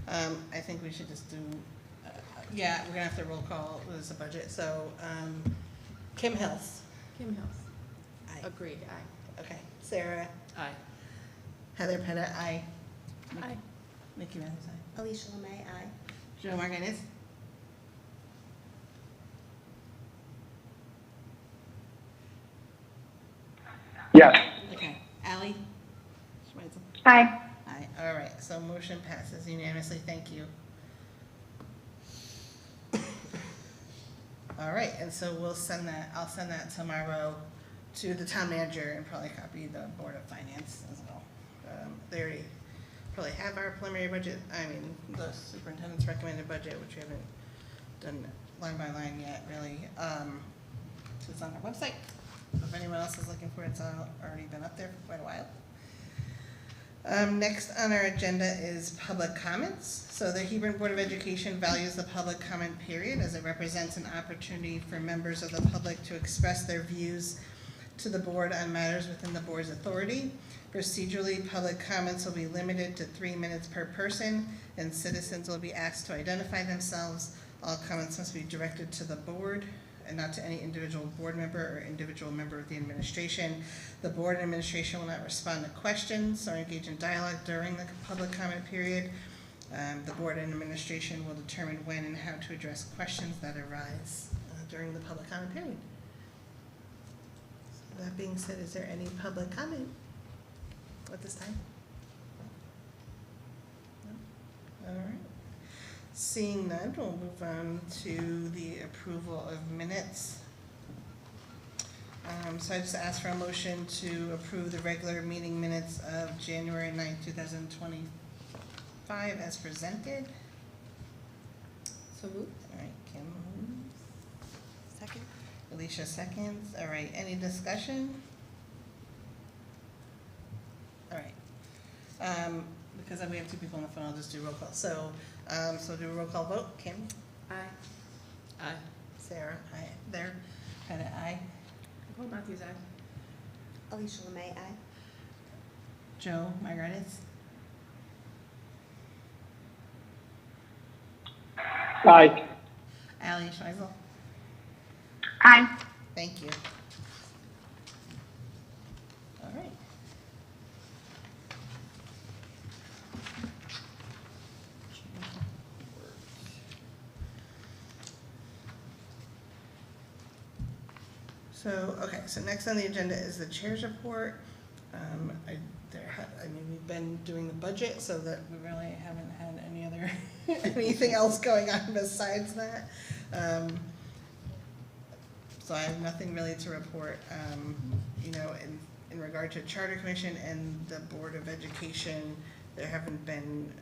I think we should just do, yeah, we're gonna have to roll call, there's a budget, so, Kim Hills. Kim Hills. Aye. Agreed, aye. Okay. Sarah, Aye. Heather Pettit, aye. Aye. Mickey Mouse, aye. Alicia Lemay, aye. Joe Martinez? Yes. Okay. Ally? Schmeisel? Aye. Aye, all right, so motion passes unanimously, thank you. All right, and so we'll send that, I'll send that tomorrow to the town manager and probably copy the Board of Finance as well. They already probably have our preliminary budget, I mean, the superintendent's recommended budget, which we haven't done line by line yet, really. So it's on our website. If anyone else is looking for it, it's already been up there for quite a while. Next on our agenda is public comments. So the Hebron Board of Education values the public comment period as it represents an opportunity for members of the public to express their views to the board on matters within the board's authority. Procedurally, public comments will be limited to 3 minutes per person, and citizens will be asked to identify themselves. All comments must be directed to the board and not to any individual board member or individual member of the administration. The board and administration will not respond to questions or engage in dialogue during the public comment period. The board and administration will determine when and how to address questions that arise during the public comment period. So that being said, is there any public comment at this time? No? All right. Seeing none, we'll move on to the approval of minutes. So I just ask for a motion to approve the regular meeting minutes of January 9th, 2025 as presented. So moved. All right, Kim moves. Second. Alicia seconds. All right, any discussion? All right. Because we have two people on the phone, I'll just do roll call. So do a roll call vote. Kim? Aye. Aye. Sarah? Aye. There? Pettit, aye. Nicole Matthews, aye. Alicia Lemay, aye. Joe Martinez? Aye. Ally Schmeisel? Aye. Thank you. So, okay, so next on the agenda is the chair's report. We've been doing the budget, so that we really haven't had any other, anything else going on besides that. So I have nothing really to report, in regard to Charter Commission and the Board of Education. There haven't been,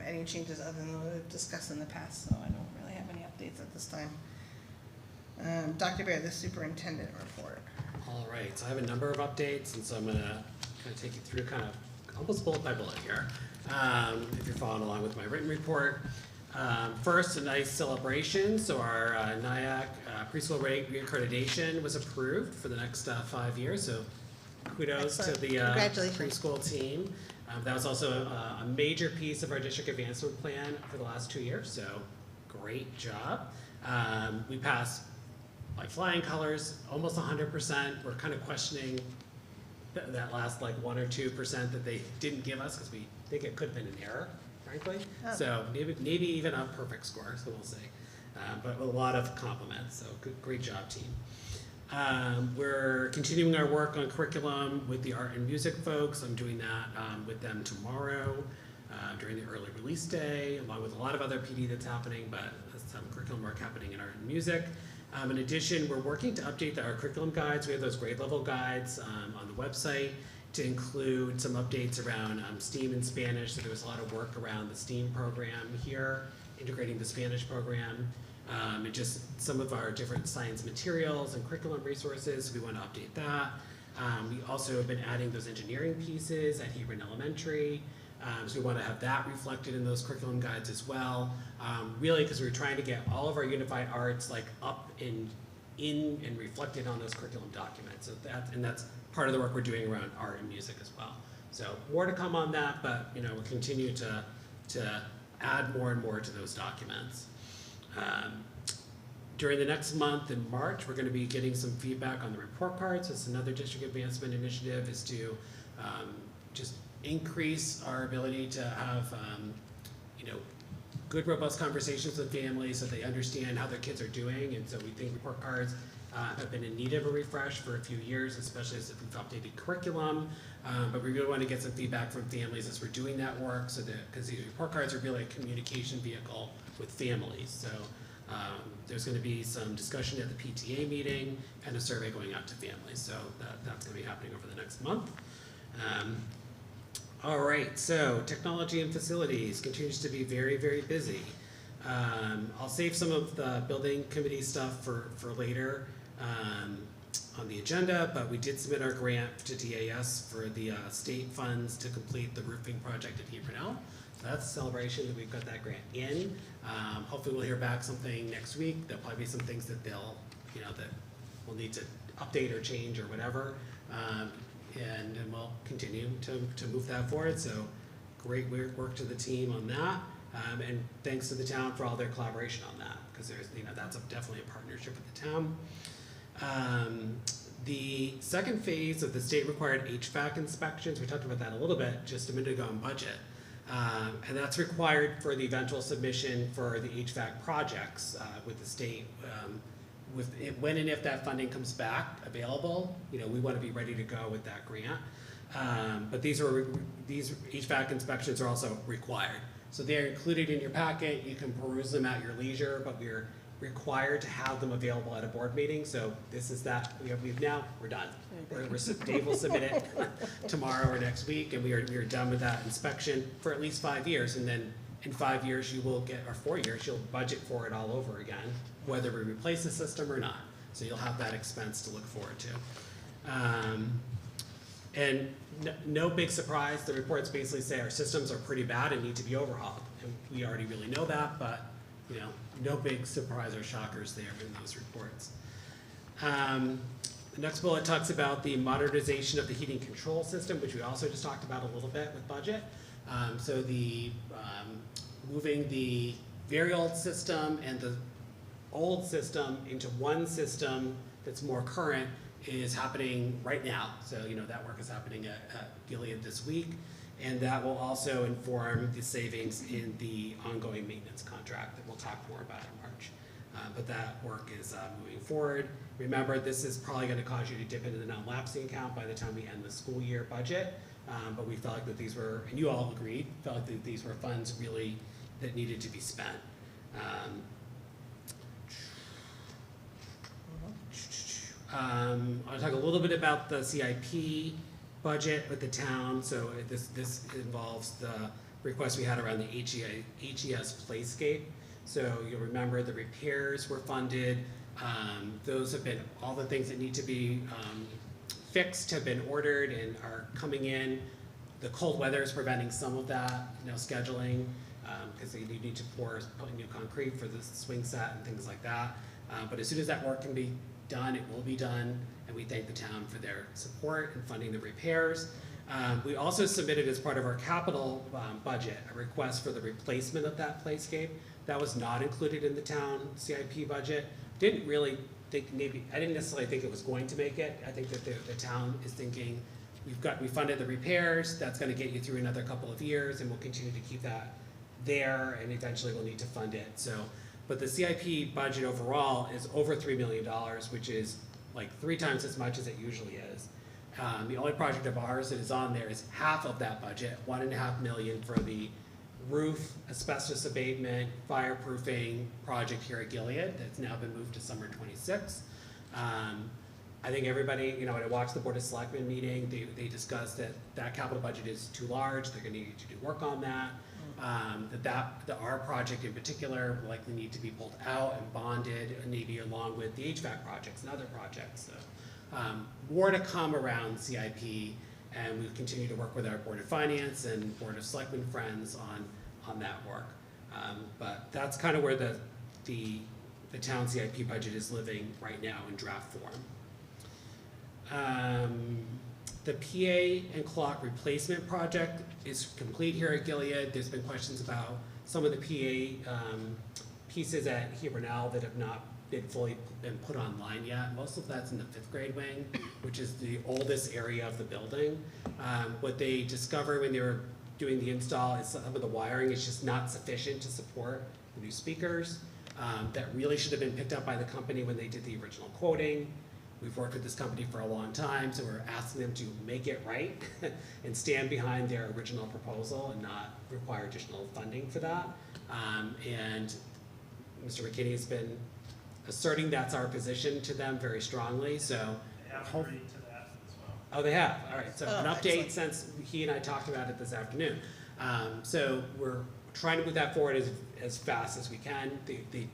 any changes other than what we've discussed in the past, so I don't really have any updates at this time. Dr. Bear, the superintendent report. All right, so I have a number of updates, and so I'm gonna kind of take you through kind of almost bullet by bullet here, if you're following along with my written report. First, a nice celebration. So our NIAC preschool reaccreditation was approved for the next 5 years. So kudos Excellent. to the Congratulations. preschool team. That was also a major piece of our district advancement plan for the last 2 years. So great job. We passed like flying colors, almost 100%. We're kind of questioning that last like 1 or 2% that they didn't give us because we think it could have been an error, frankly. Oh. So maybe even a perfect score, so we'll see. But a lot of compliments, so great job, team. We're continuing our work on curriculum with the art and music folks. I'm doing that with them tomorrow during the early release day, along with a lot of other PD that's happening, but there's some curriculum work happening in art and music. In addition, we're working to update our curriculum guides. We have those grade level guides on the website to include some updates around STEAM and Spanish. So there was a lot of work around the STEAM program here, integrating the Spanish program, and just some of our different science materials and curriculum resources. We want to update that. We also have been adding those engineering pieces at Hebron Elementary. So we want to have that reflected in those curriculum guides as well. Really, because we're trying to get all of our unified arts like up in and reflected on those curriculum documents. So that's part of the work we're doing around art and music as well. So more to come on that, but we'll continue to add more and more to those documents. During the next month in March, we're going to be getting some feedback on the report cards. It's another district advancement initiative is to just increase our ability to have good, robust conversations with families so they understand how their kids are doing. And so we think report cards have been in need of a refresh for a few years, especially as we've updated curriculum. But we really want to get some feedback from families as we're doing that work, so that because these report cards are really a communication vehicle with families. So there's going to be some discussion at the PTA meeting and a survey going out to families. So that's going to be happening over the next month. All right, so technology and facilities continues to be very, very busy. I'll save some of the building committee stuff for later on the agenda, but we did submit our grant to DAS for the state funds to complete the roofing project at Hebron. So that's a celebration that we've got that grant in. Hopefully we'll hear back something next week. There'll probably be some things that they'll, that we'll need to update or change or whatever. And we'll continue to move that forward. So great work to the team on that. And thanks to the town for all their collaboration on that, because there's, that's definitely a partnership with the town. The second phase of the state required HVAC inspections, we talked about that a little bit just a minute ago on budget. And that's required for the eventual submission for the HVAC projects with the state. When and if that funding comes back available, we want to be ready to go with that grant. But these HVAC inspections are also required. So they're included in your packet. You can peruse them at your leisure, but we're required to have them available at a board meeting. So this is that. We're done. Dave will submit it tomorrow or next week, and we are done with that inspection for at least 5 years. And then in 5 years, you will get, or 4 years, you'll budget for it all over again, whether we replace the system or not. So you'll have that expense to look forward to. And no big surprise, the reports basically say our systems are pretty bad and need to be overhauled. And we already really know that, but no big surprise or shockers there in those reports. The next bullet talks about the modernization of the heating control system, which we also just talked about a little bit with budget. So the moving the very old system and the old system into one system that's more current is happening right now. So that work is happening at Gilead this week, and that will also inform the savings in the ongoing maintenance contract that we'll talk more about in March. but that work is moving forward. Remember, this is probably going to cause you to dip into the non-lapsing account by the time we end the school year budget, but we felt like that these were, and you all agreed, felt like that these were funds really that needed to be spent. I'll talk a little bit about the CIP budget with the town. So this involves the request we had around the HES playscape. So you'll remember the repairs were funded. Those have been, all the things that need to be fixed have been ordered and are coming in. The cold weather is preventing some of that, scheduling, because you need to put new concrete for the swing set and things like that. But as soon as that work can be done, it will be done, and we thank the town for their support in funding the repairs. We also submitted as part of our capital budget a request for the replacement of that playscape. That was not included in the town CIP budget. Didn't really think, I didn't necessarily think it was going to make it. I think that the town is thinking, we funded the repairs, that's gonna get you through another couple of years, and we'll continue to keep that there, and eventually we'll need to fund it. So, but the CIP budget overall is over $3 million, which is like 3 times as much as it usually is. The only project of ours that is on there is half of that budget, $1.5 million for the roof, asbestos abatement, fireproofing project here at Gilead that's now been moved to summer 26. I think everybody, when I watched the Board of Selectmen meeting, they discussed that capital budget is too large, they're gonna need to do work on that. Our project in particular will likely need to be pulled out and bonded, maybe along with the HVAC projects and other projects. So, more to come around CIP, and we'll continue to work with our Board of Finance and Board of Selectmen friends on that work. But that's kind of where the town CIP budget is living right now in draft form. The PA and clock replacement project is complete here at Gilead. There's been questions about some of the PA pieces at Hebron that have not been put online yet. Most of that's in the 5th grade wing, which is the oldest area of the building. What they discovered when they were doing the install is some of the wiring is just not sufficient to support the new speakers. That really should have been picked up by the company when they did the original quoting. We've worked with this company for a long time, so we're asking them to make it right and stand behind their original proposal and not require additional funding for that. And Mr. McKinney has been asserting that's our position to them very strongly, so. They have agreed to that as well. Oh, they have, all right, so an update excellent. since he and I talked about it this afternoon. So we're trying to move that forward as fast as we can. The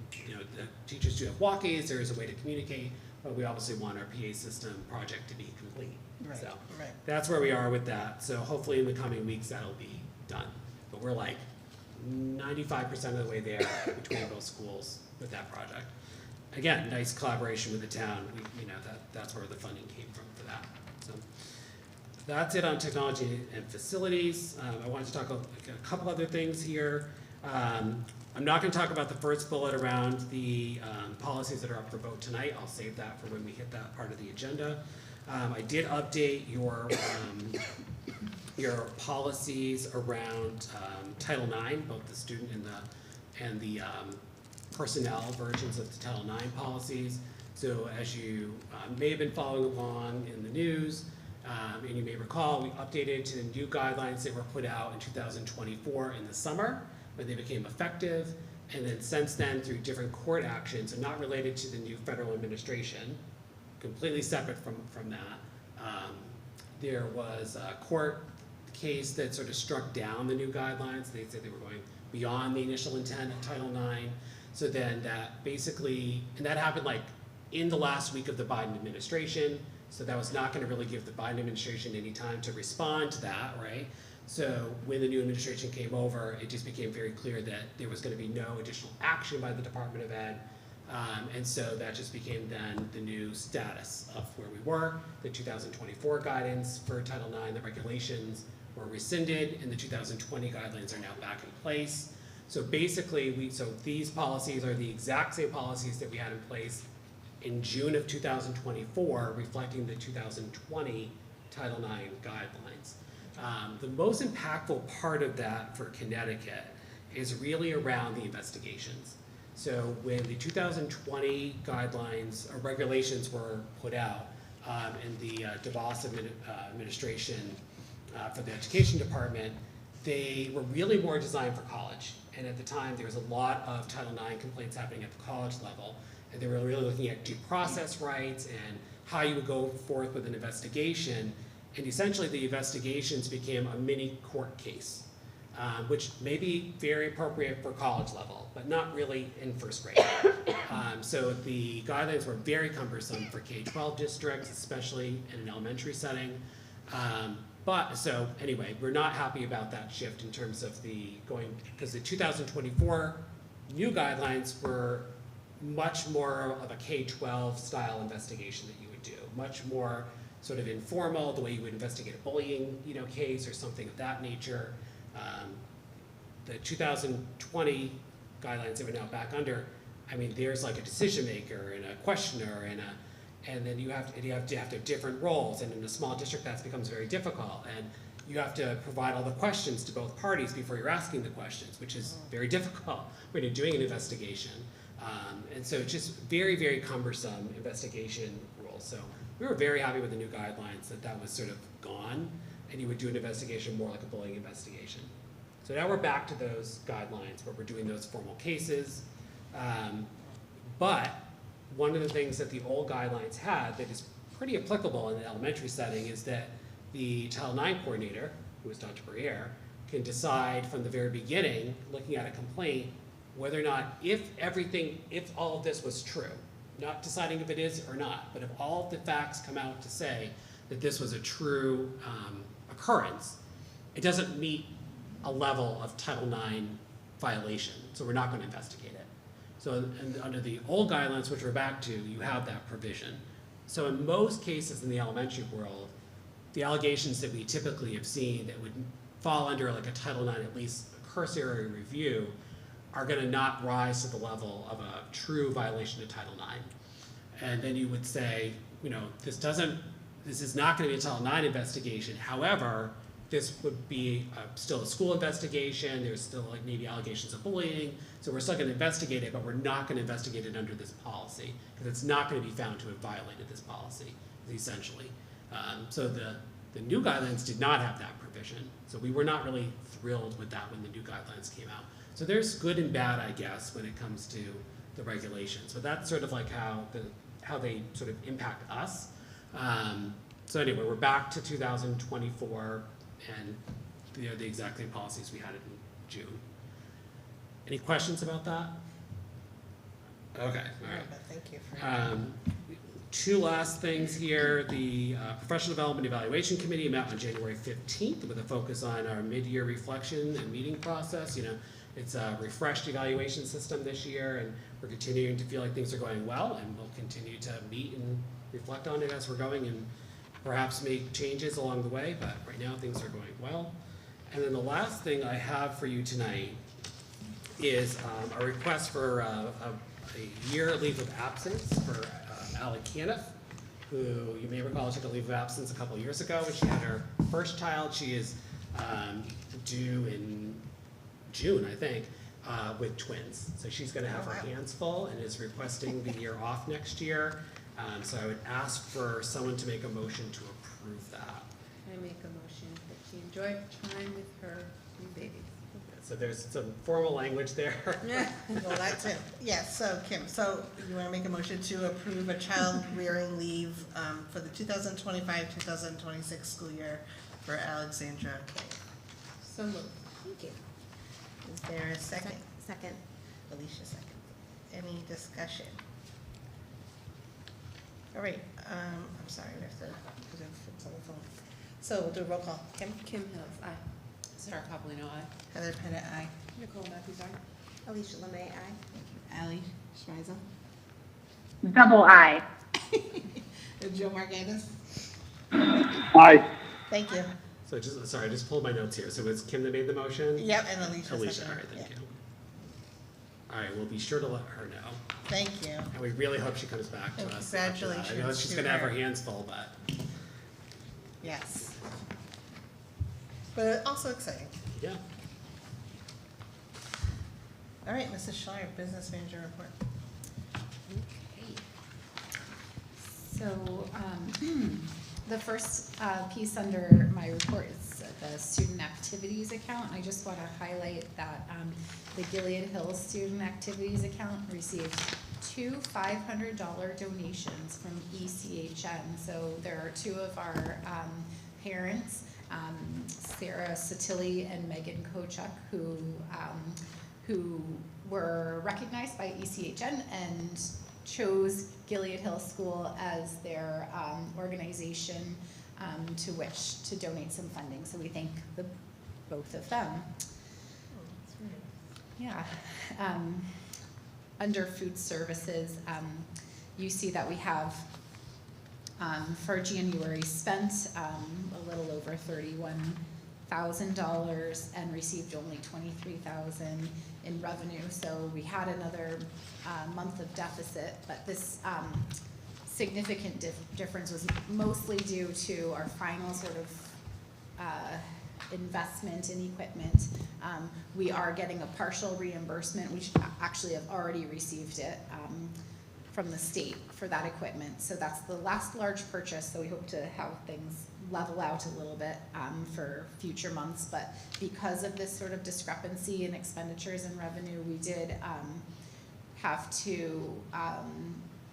teachers do have walkies, there is a way to communicate, but we obviously want our PA system project to be complete. Right, So right. that's where we are with that. So hopefully in the coming weeks that'll be done. But we're like 95% of the way there between both schools with that project. Again, nice collaboration with the town. That's where the funding came from for that. So that's it on technology and facilities. I wanted to talk a couple other things here. I'm not going to talk about the first bullet around the policies that are up for vote tonight. I'll save that for when we hit that part of the agenda. I did update your policies around Title IX, both the student and the personnel versions of the Title IX policies. So as you may have been following along in the news, and you may recall, we updated to the new guidelines that were put out in 2024 in the summer, when they became effective, and then since then through different court actions, and not related to the new federal administration, completely separate from that. There was a court case that sort of struck down the new guidelines. They said they were going beyond the initial intent of Title IX. So then that basically, and that happened like in the last week of the Biden administration. So that was not going to really give the Biden administration any time to respond to that, right? So when the new administration came over, it just became very clear that there was going to be no additional action by the Department of Ed. And so that just became then the new status of where we were. The 2024 guidance for Title IX, the regulations were rescinded, and the 2020 guidelines are now back in place. So basically, so these policies are the exact same policies that we had in place in June of 2024, reflecting the 2020 Title IX guidelines. The most impactful part of that for Connecticut is really around the investigations. So when the 2020 guidelines or regulations were put out, in the DeVos administration for the education department, they were really more designed for college. And at the time, there was a lot of Title IX complaints happening at the college level. And they were really looking at due process rights and how you would go forth with an investigation. And essentially, the investigations became a mini court case, which may be very appropriate for college level, but not really in first grade. So the guidelines were very cumbersome for K-12 districts, especially in an elementary setting. So anyway, we're not happy about that shift in terms of because the 2024 new guidelines were much more of a K-12 style investigation that you would do, much more sort of informal, the way you would investigate a bullying, case or something of that nature. The 2020 guidelines that we're now back under, I mean, there's like a decision maker and a questioner and then you have to have different roles, and in a small district that becomes very difficult, and you have to provide all the questions to both parties before you're asking the questions, which is very difficult when you're doing an investigation. And so it's just very, very cumbersome investigation rules. So we were very happy with the new guidelines that was sort of gone, and you would do an investigation more like a bullying investigation. So now we're back to those guidelines where we're doing those formal cases. But one of the things that the old guidelines had that is pretty applicable in the elementary setting is that the Title IX coordinator, who is Dr. Briere, can decide from the very beginning, looking at a complaint, whether or not, if all of this was true, not deciding if it is or not, but if all of the facts come out to say that this was a true occurrence, it doesn't meet a level of Title IX violation, so we're not going to investigate it. So under the old guidelines, which we're back to, you have that provision. So in most cases in the elementary world, the allegations that we typically have seen that would fall under like a Title IX, at least a cursory review, are going to not rise to the level of a true violation of Title IX. And then you would say, this is not going to be a Title IX investigation. However, this would be still a school investigation. There's still like maybe allegations of bullying. So we're still going to investigate it, but we're not going to investigate it under this policy because it's not going to be found to have violated this policy, essentially. So the new guidelines did not have that provision. So we were not really thrilled with that when the new guidelines came out. So there's good and bad, I guess, when it comes to the regulations. But that's sort of like how they sort of impact us. So anyway, we're back to 2024, and they're the exact same policies we had in June. Any questions about that? Okay, all right. Thank you for Two last things here. The Professional Development Evaluation Committee met on January 15th with a focus on our mid-year reflection and meeting process. It's a refreshed evaluation system this year, and we're continuing to feel like things are going well, and we'll continue to meet and reflect on it as we're going and perhaps make changes along the way, but right now things are going well. And then the last thing I have for you tonight is a request for a year leave of absence for Allie Caniff, who you may recall took a leave of absence a couple of years ago when she had her first child. She is due in June, I think, with twins. So she's going to have her hands full and is requesting the year off next year. So I would ask for someone to make a motion to approve that. I make a motion that she enjoy time with her new baby. So there's some formal language there. Well, that's it. Yes, so Kim, you want to make a motion to approve a child rearing leave for the 2025-2026 school year for Alexandra Kay. So moved. Thank you. Is there a second? Second. Alicia second. Any discussion? All right, I'm sorry, we have to, because it's on the phone. So we'll do a roll call. Kim? Kim Hills, aye. Sarah Copolino, aye. Heather Pettit, aye. Nicole Matthews, aye. Alicia Lemay, aye. Ally Schmeiser? Double aye. And Joe Marganis? Aye. Thank you. So I just pulled my notes here. So it was Kim that made the motion? Yep, and Alicia Alicia, seconded. all right, thank Yeah. you. All right, we'll be sure to let her know. Thank you. And we really hope she comes back to And us. after that. I know congratulations she's to going to have her her. hands full, but Yes. But also exciting. yeah. All right, Mrs. Schleier, business manager report. Okay. So, the first piece under my report is the student activities account. I just want to highlight that the Gilead Hills Student Activities account received 2 $500 donations from ECHN. So there are 2 of our parents, Sarah Satilli and Megan Kochuk, who were recognized by ECHN and chose Gilead Hills School as their organization to which to donate some funding. So we thank both of them. Yeah. Under food services, you see that we have for January spent a little over $31,000 and received only $23,000 in revenue. So we had another month of deficit, but this significant difference was mostly due to our final sort of investment in equipment. We are getting a partial reimbursement. We actually have already received it from the state for that equipment. So that's the last large purchase. So we hope to have things level out a little bit for future months. But because of this sort of discrepancy in expenditures and revenue, we did have to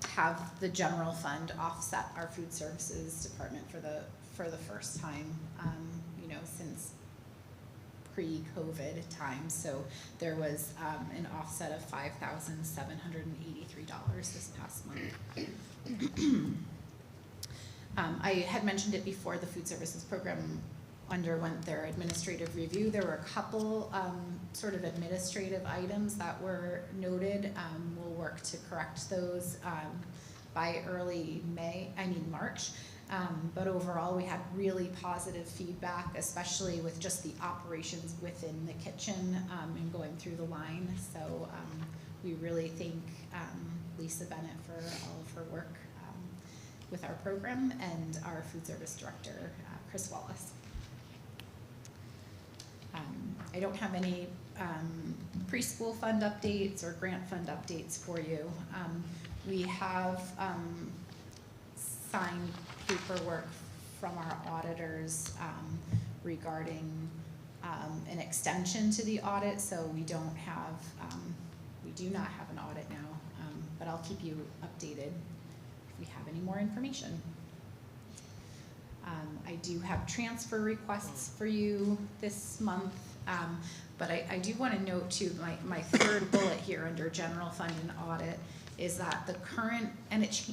have the general fund offset our food services department for the first time, since pre-COVID time. So there was an offset of $5,783 this past month. I had mentioned it before, the food services program underwent their administrative review. There were a couple sort of administrative items that were noted. We'll work to correct those by early March. But overall, we had really positive feedback, especially with just the operations within the kitchen and going through the line. So we really thank Lisa Bennett for all of her work with our program, and our food service director, Chris Wallace. I don't have any preschool fund updates or grant fund updates for you. We have signed paperwork from our auditors regarding an extension to the audit, so we do not have an audit now, but I'll keep you updated if we have any more information. I do have transfer requests for you this month, but I do want to note too, my third bullet here under general fund and audit is that the current, and it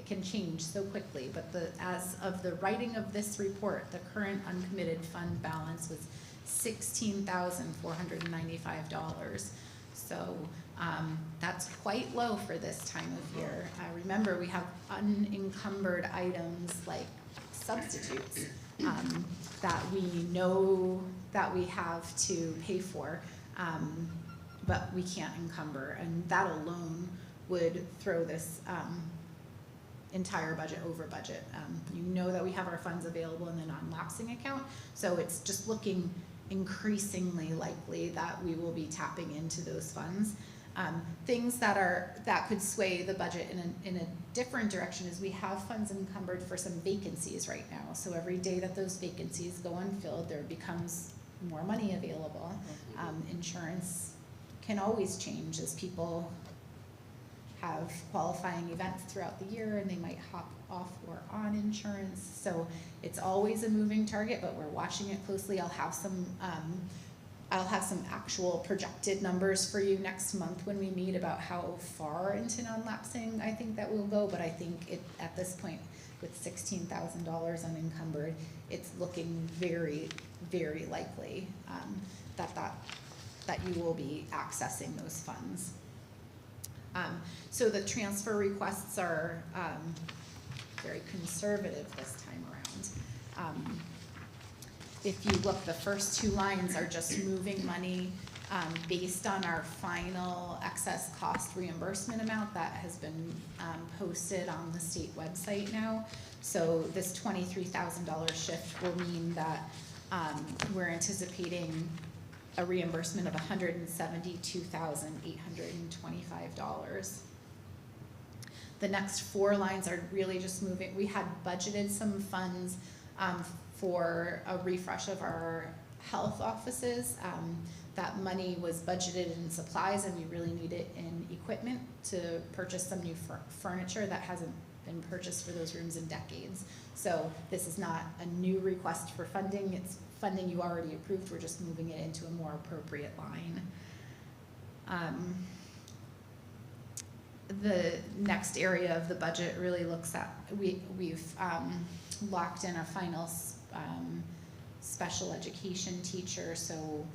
can change so quickly, but as of the writing of this report, the current uncommitted fund balance was $16,495. So that's quite low for this time of year. Remember, we have unencumbered items like substitutes that we know that we have to pay for, but we can't encumber, and that alone would throw this entire budget over budget. You know that we have our funds available in the non-lapsing account, so it's just looking increasingly likely that we will be tapping into those funds. Things that could sway the budget in a different direction is we have funds encumbered for some vacancies right now. So every day that those vacancies go unfilled, there becomes more money available. Insurance can always change as people have qualifying events throughout the year and they might hop off or on insurance. So it's always a moving target, but we're watching it closely. I'll have some actual projected numbers for you next month when we meet about how far into non-lapsing I think that we'll go, but I think at this point with $16,000 unencumbered, it's looking very, very likely that you will be accessing those funds. So the transfer requests are very conservative this time around. If you look, the first 2 lines are just moving money based on our final excess cost reimbursement amount that has been posted on the state website now. So this $23,000 shift will mean that we're anticipating a reimbursement of $172,825. The next 4 lines are really just moving. We had budgeted some funds for a refresh of our health offices. That money was budgeted in supplies, and we really need it in equipment to purchase some new furniture that hasn't been purchased for those rooms in decades. So this is not a new request for funding. It's funding you already approved. We're just moving it into a more appropriate line. The next area of the budget really looks at, we've locked in a final special education teacher, so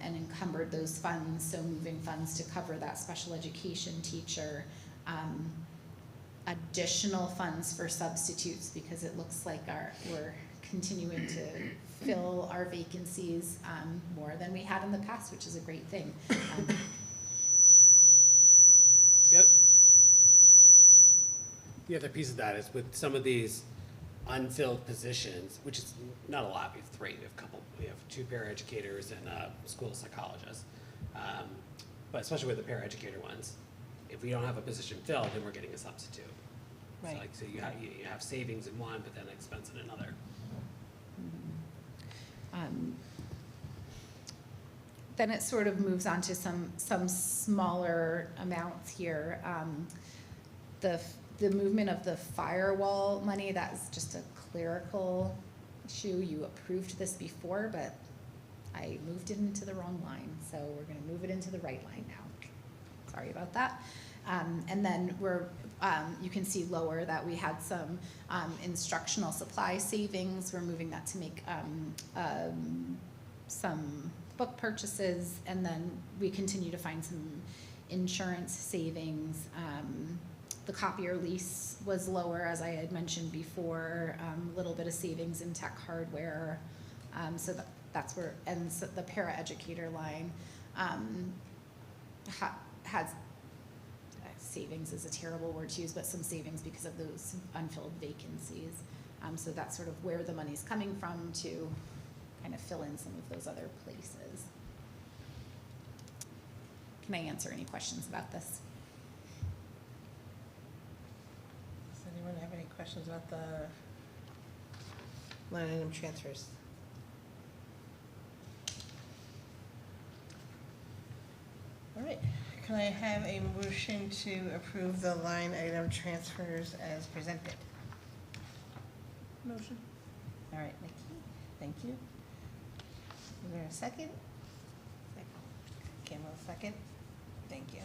and encumbered those funds, so moving funds to cover that special education teacher. Additional funds for substitutes, because it looks like we're continuing to fill our vacancies more than we had in the past, which is a great thing. Yep. The other piece of that is with some of these unfilled positions, which is not a lot. We have 3. We have 2 paraeducators and a school psychologist. But especially with the paraeducator ones, if we don't have a position filled, then we're getting a substitute. Right. So you have savings in one, but then expense in another. Then it sort of moves on to some smaller amounts here. The movement of the firewall money, that's just a clerical issue. You approved this before, but I moved it into the wrong line, so we're going to move it into the right line now. Sorry about that. And then you can see lower that we had some instructional supply savings. We're moving that to make some book purchases, and then we continue to find some insurance savings. The copier lease was lower, as I had mentioned before, a little bit of savings in tech hardware. So that's where, and so the paraeducator line has, savings is a terrible word to use, but some savings because of those unfilled vacancies. So that's sort of where the money's coming from to kind of fill in some of those other places. Can I answer any questions about this? Does anyone have any questions about the line item transfers? All right, can I have a motion to approve the line item transfers as presented? Motion. All right, Nikki, thank you. Is there a second? Kim will second. Thank you.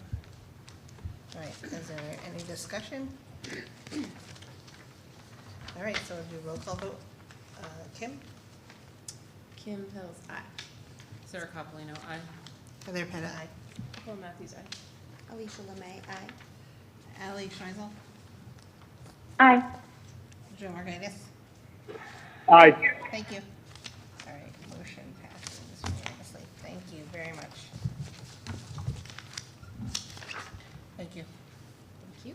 All right, is there any discussion? All right, so we'll do roll call vote. Kim? Kim Hills, aye. Sarah Coppolino, aye. Heather Petta, aye. Nicole Matthews, aye. Alicia Lemay, aye. Ally Schmeisel? Aye. Joe Margaitis? Aye. Thank you. All right, motion passes unanimously. Thank you very much. Thank you. Thank you.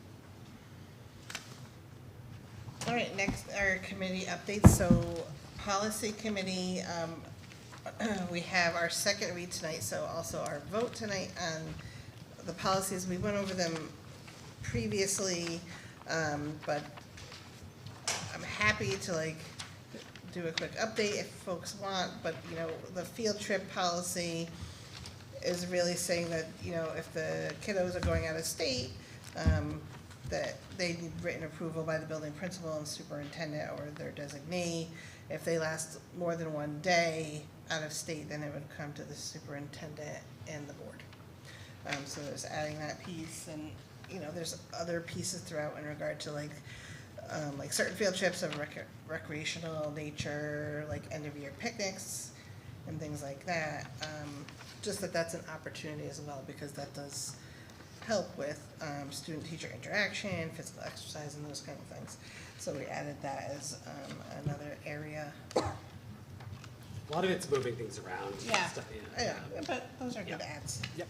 All right, next are committee updates. So policy committee, we have our second read tonight, so also our vote tonight on the policies. We went over them previously, but I'm happy to do a quick update if folks want, but the field trip policy is really saying that, if the kiddos are going out of state, that they need written approval by the building principal and superintendent or their designee. If they last more than 1 day out of state, then it would come to the superintendent and the board. So there's adding that piece, and there's other pieces throughout in regard to like certain field trips of recreational nature, like end of year picnics and things like that. Just that's an opportunity as well, because that does help with student-teacher interaction, physical exercise, and those kind of things. So we added that as another area. A lot of it's moving things around. Yeah. Stuff, Yeah, but those are good ads. Yep.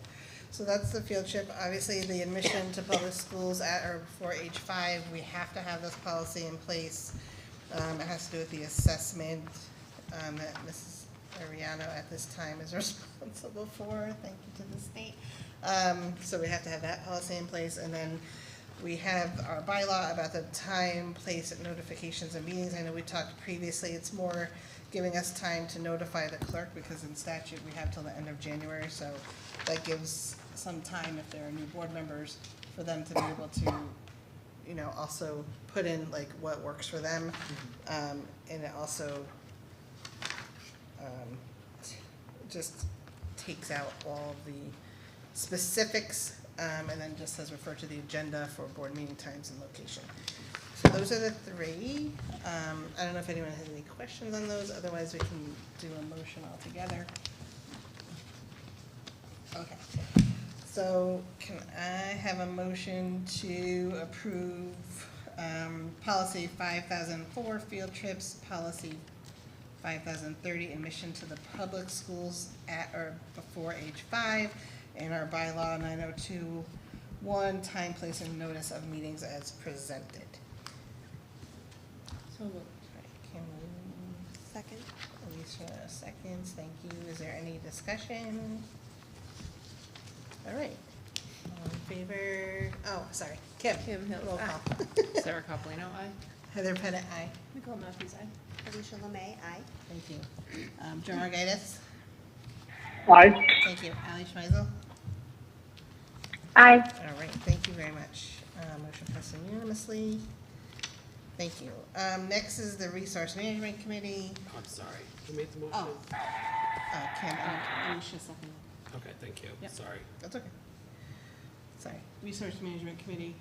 So that's the field trip. Obviously, the admission to public schools at or before age 5, we have to have this policy in place. It has to do with the assessment that Mrs. Ariano at this time is responsible for, thank you to the state. So we have to have that policy in place, and then we have our bylaw about the time, place, and notifications of meetings. I know we talked previously, it's more giving us time to notify the clerk, because in statute, we have till the end of January, so that gives some time, if there are new board members, for them to be able to, you know, also put in like what works for them. And it also just takes out all of the specifics, and then just says refer to the agenda for board meeting times and location. So those are the three. I don't know if anyone has any questions on those, otherwise we can do a motion altogether. Okay, so can I have a motion to approve policy 5004, field trips, policy 5030, admission to the public schools at or before age 5, and our bylaw 9021, time, place, and notice of meetings as presented? So moved. Kim, Second? Alicia seconds, thank you. Is there any discussion? All right, all in favor, oh, sorry, Kim. Kim Hill, Roll aye. call. Sarah Copolino, aye. Heather Pettit, aye. Nicole Matthews, aye. Alicia Lemay, aye. Thank you. Joe Margaitis? Aye. Thank you. Ally Schmeisel? Aye. All right, thank you very much. Motion passed unanimously. Thank you. Next is the Resource Management Committee. I'm sorry, who made the motion? Oh. Kim, Alicia seconded. Okay, thank you, Yep. sorry. That's okay. Sorry. Resource Management Committee.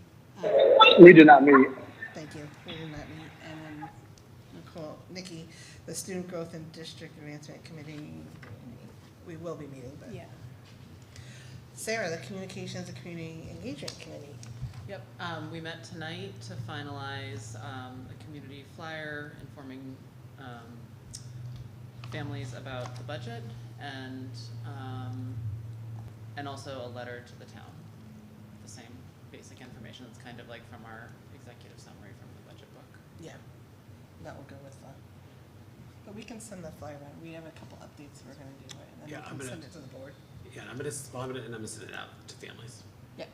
We did not meet. Thank you. We did not meet. And then Nikki, the Student Growth and District Advancement Committee. We will be meeting, but. Yeah. Sarah, the Communications and Community Engagement Committee. Yep, we met tonight to finalize a community flyer informing families about the budget and also a letter to the town. The same basic information that's kind of like from our executive summary from the budget book. Yeah, that will go with the, but we can send the flyer out. We have a couple updates we're gonna do, right? And Yeah, then I'm we can gonna- send it to the board. Yeah, and I'm gonna send it out to families. Yeah.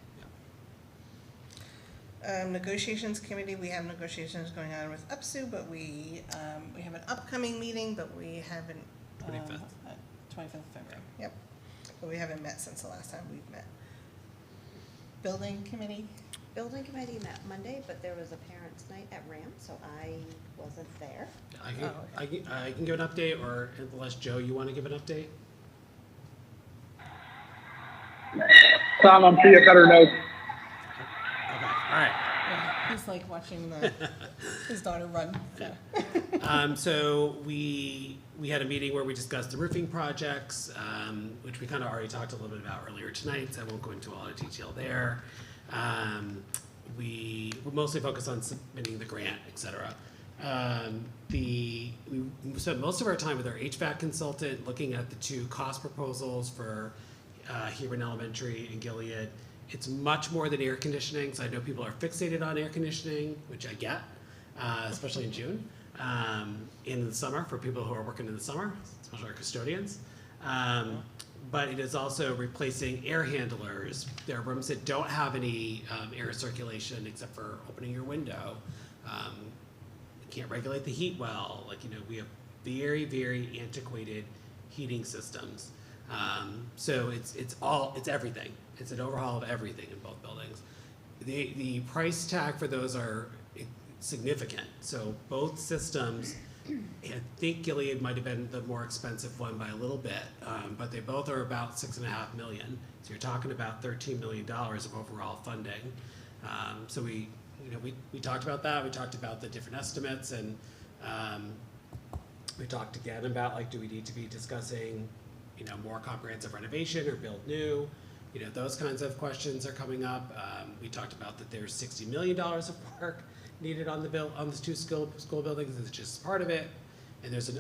Yeah. Negotiations committee, we have negotiations going on with UPSU, but we have an upcoming meeting, but we haven't. 25th. 25th of February, yep. But we haven't met since the last time we've met. Building committee, Building committee met Monday, but there was a parents' night at RAM, so I wasn't there. I can, Oh, okay. I can give an update, or unless Joe, you wanna give an update? Tom, I'm sure you better know. Okay, all right. yeah, he's like watching his daughter run, so. So we had a meeting where we discussed the roofing projects, which we kind of already talked a little bit about earlier tonight, so I won't go into a lot of detail there. We were mostly focused on submitting the grant, et cetera. We spent most of our time with our HVAC consultant, looking at the two cost proposals for Hebron Elementary and Gilead. It's much more than air conditioning, so I know people are fixated on air conditioning, which I get, especially in June. In the summer, for people who are working in the summer, especially our custodians. But it is also replacing air handlers. There are rooms that don't have any air circulation except for opening your window. You can't regulate the heat well. Like, you know, we have very, very antiquated heating systems. So it's everything. It's an overhaul of everything in both buildings. The price tag for those are significant. So both systems, I think Gilead might have been the more expensive one by a little bit, but they both are about $6.5 million. So you're talking about $13 million of overall funding. So we talked about that. We talked about the different estimates, and we talked again about, like, do we need to be discussing, you know, more comprehensive renovation or build new? You know, those kinds of questions are coming up. We talked about that there's $60 million of work needed on the two school buildings. It's just part of it. And there's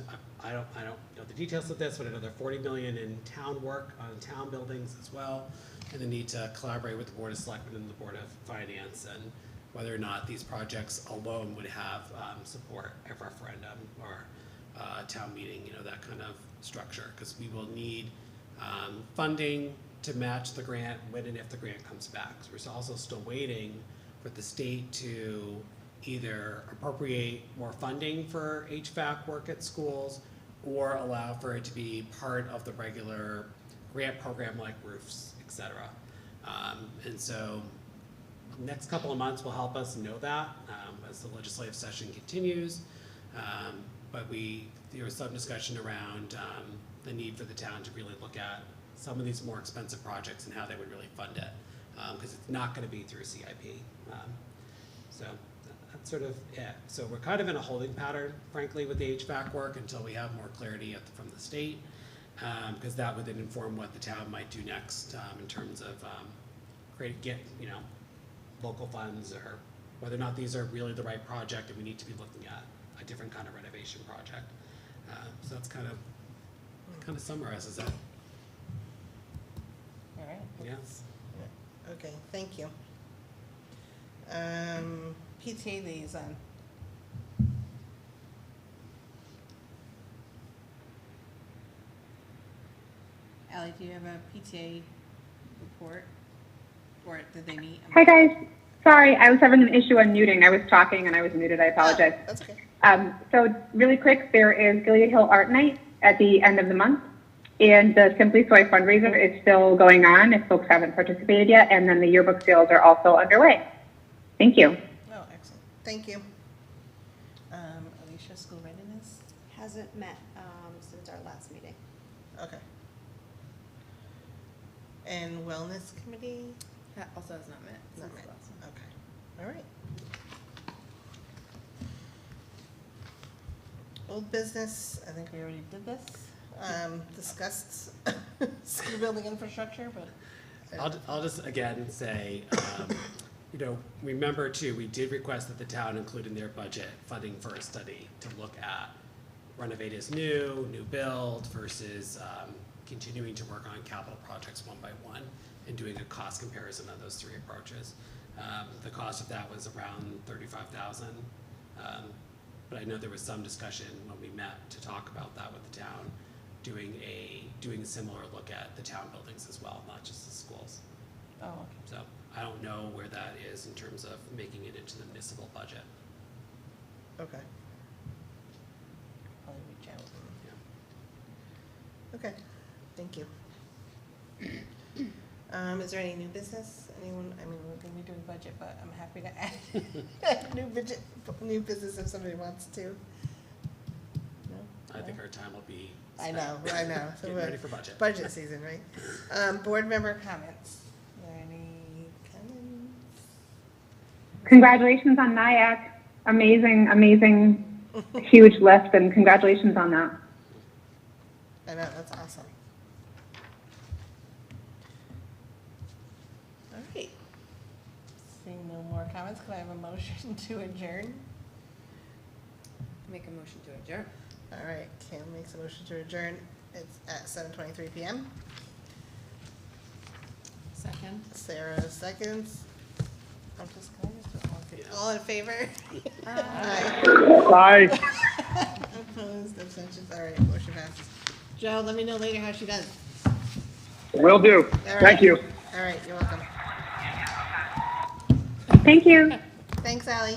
I don't know the details of this, but another $40 million in town work on town buildings as well. And the need to collaborate with the Board of Selectmen and the Board of Finance, and whether or not these projects alone would have support, a referendum, or town meeting, that kind of structure, because we will need funding to match the grant when and if the grant comes back. So we're also still waiting for the state to either appropriate more funding for HVAC work at schools or allow for it to be part of the regular grant program like roofs, et cetera. And so next couple of months will help us know that as the legislative session continues. But there was some discussion around the need for the town to really look at some of these more expensive projects and how they would really fund it, because it's not going to be through CIP. So that's sort of it. So we're kind of in a holding pattern, frankly, with the HVAC work until we have more clarity from the state, because that would then inform what the town might do next in terms of local funds, or whether or not these are really the right project and we need to be looking at a different kind of renovation project. So that's kind of summarizes it. All right. Yes. Okay, thank you. PTA liaison. Ally, do you have a PTA report? Or did they meet? Hi, guys. Sorry, I was having an issue unmuting. I was talking and I was muted. I apologize. Oh, that's okay. So really quick, there is Gilead Hill Art Night at the end of the month, and the Simply Soy fundraiser is still going on if folks haven't participated yet, and then the yearbook sales are also underway. Thank you. Oh, excellent. Thank you. Alicia, school readiness? Hasn't met since our last meeting. Okay. And wellness committee? That also has not met. Not since met. the last one. Okay. All right. Old business, I think we already did this. Discussed school building infrastructure, but. I'll just again say, remember too, we did request that the town include in their budget funding for a study to look at renovate as new build versus continuing to work on capital projects one by one and doing a cost comparison of those three approaches. The cost of that was around $35,000. But I know there was some discussion when we met to talk about that with the town, doing a similar look at the town buildings as well, not just the schools. Oh, okay. So I don't know where that is in terms of making it into the municipal budget. Okay. I'll reach out. Yeah. Okay, thank you. Is there any new business? Anyone, we're gonna be doing budget, but I'm happy to add new business if somebody wants to. No? I think our time will be I spent know. So getting we're- ready for budget. Budget season, right? Board member comments. Are there any comments? Congratulations on NIAC. Amazing, huge lift, and congratulations on that. I know, that's awesome. All right. Seeing no more comments, can I have a motion to adjourn? Make a motion to adjourn. All right, Kim makes a motion to adjourn. It's at 7:23 p.m. Second. Sarah seconds. Can I just do all in favor? Aye. Bye. Opposed, abstentions, all right, motion passes. Joe, let me know later how she does. Will do. All right. Thank you. All right, you're welcome. Thank you. Thanks, Ally.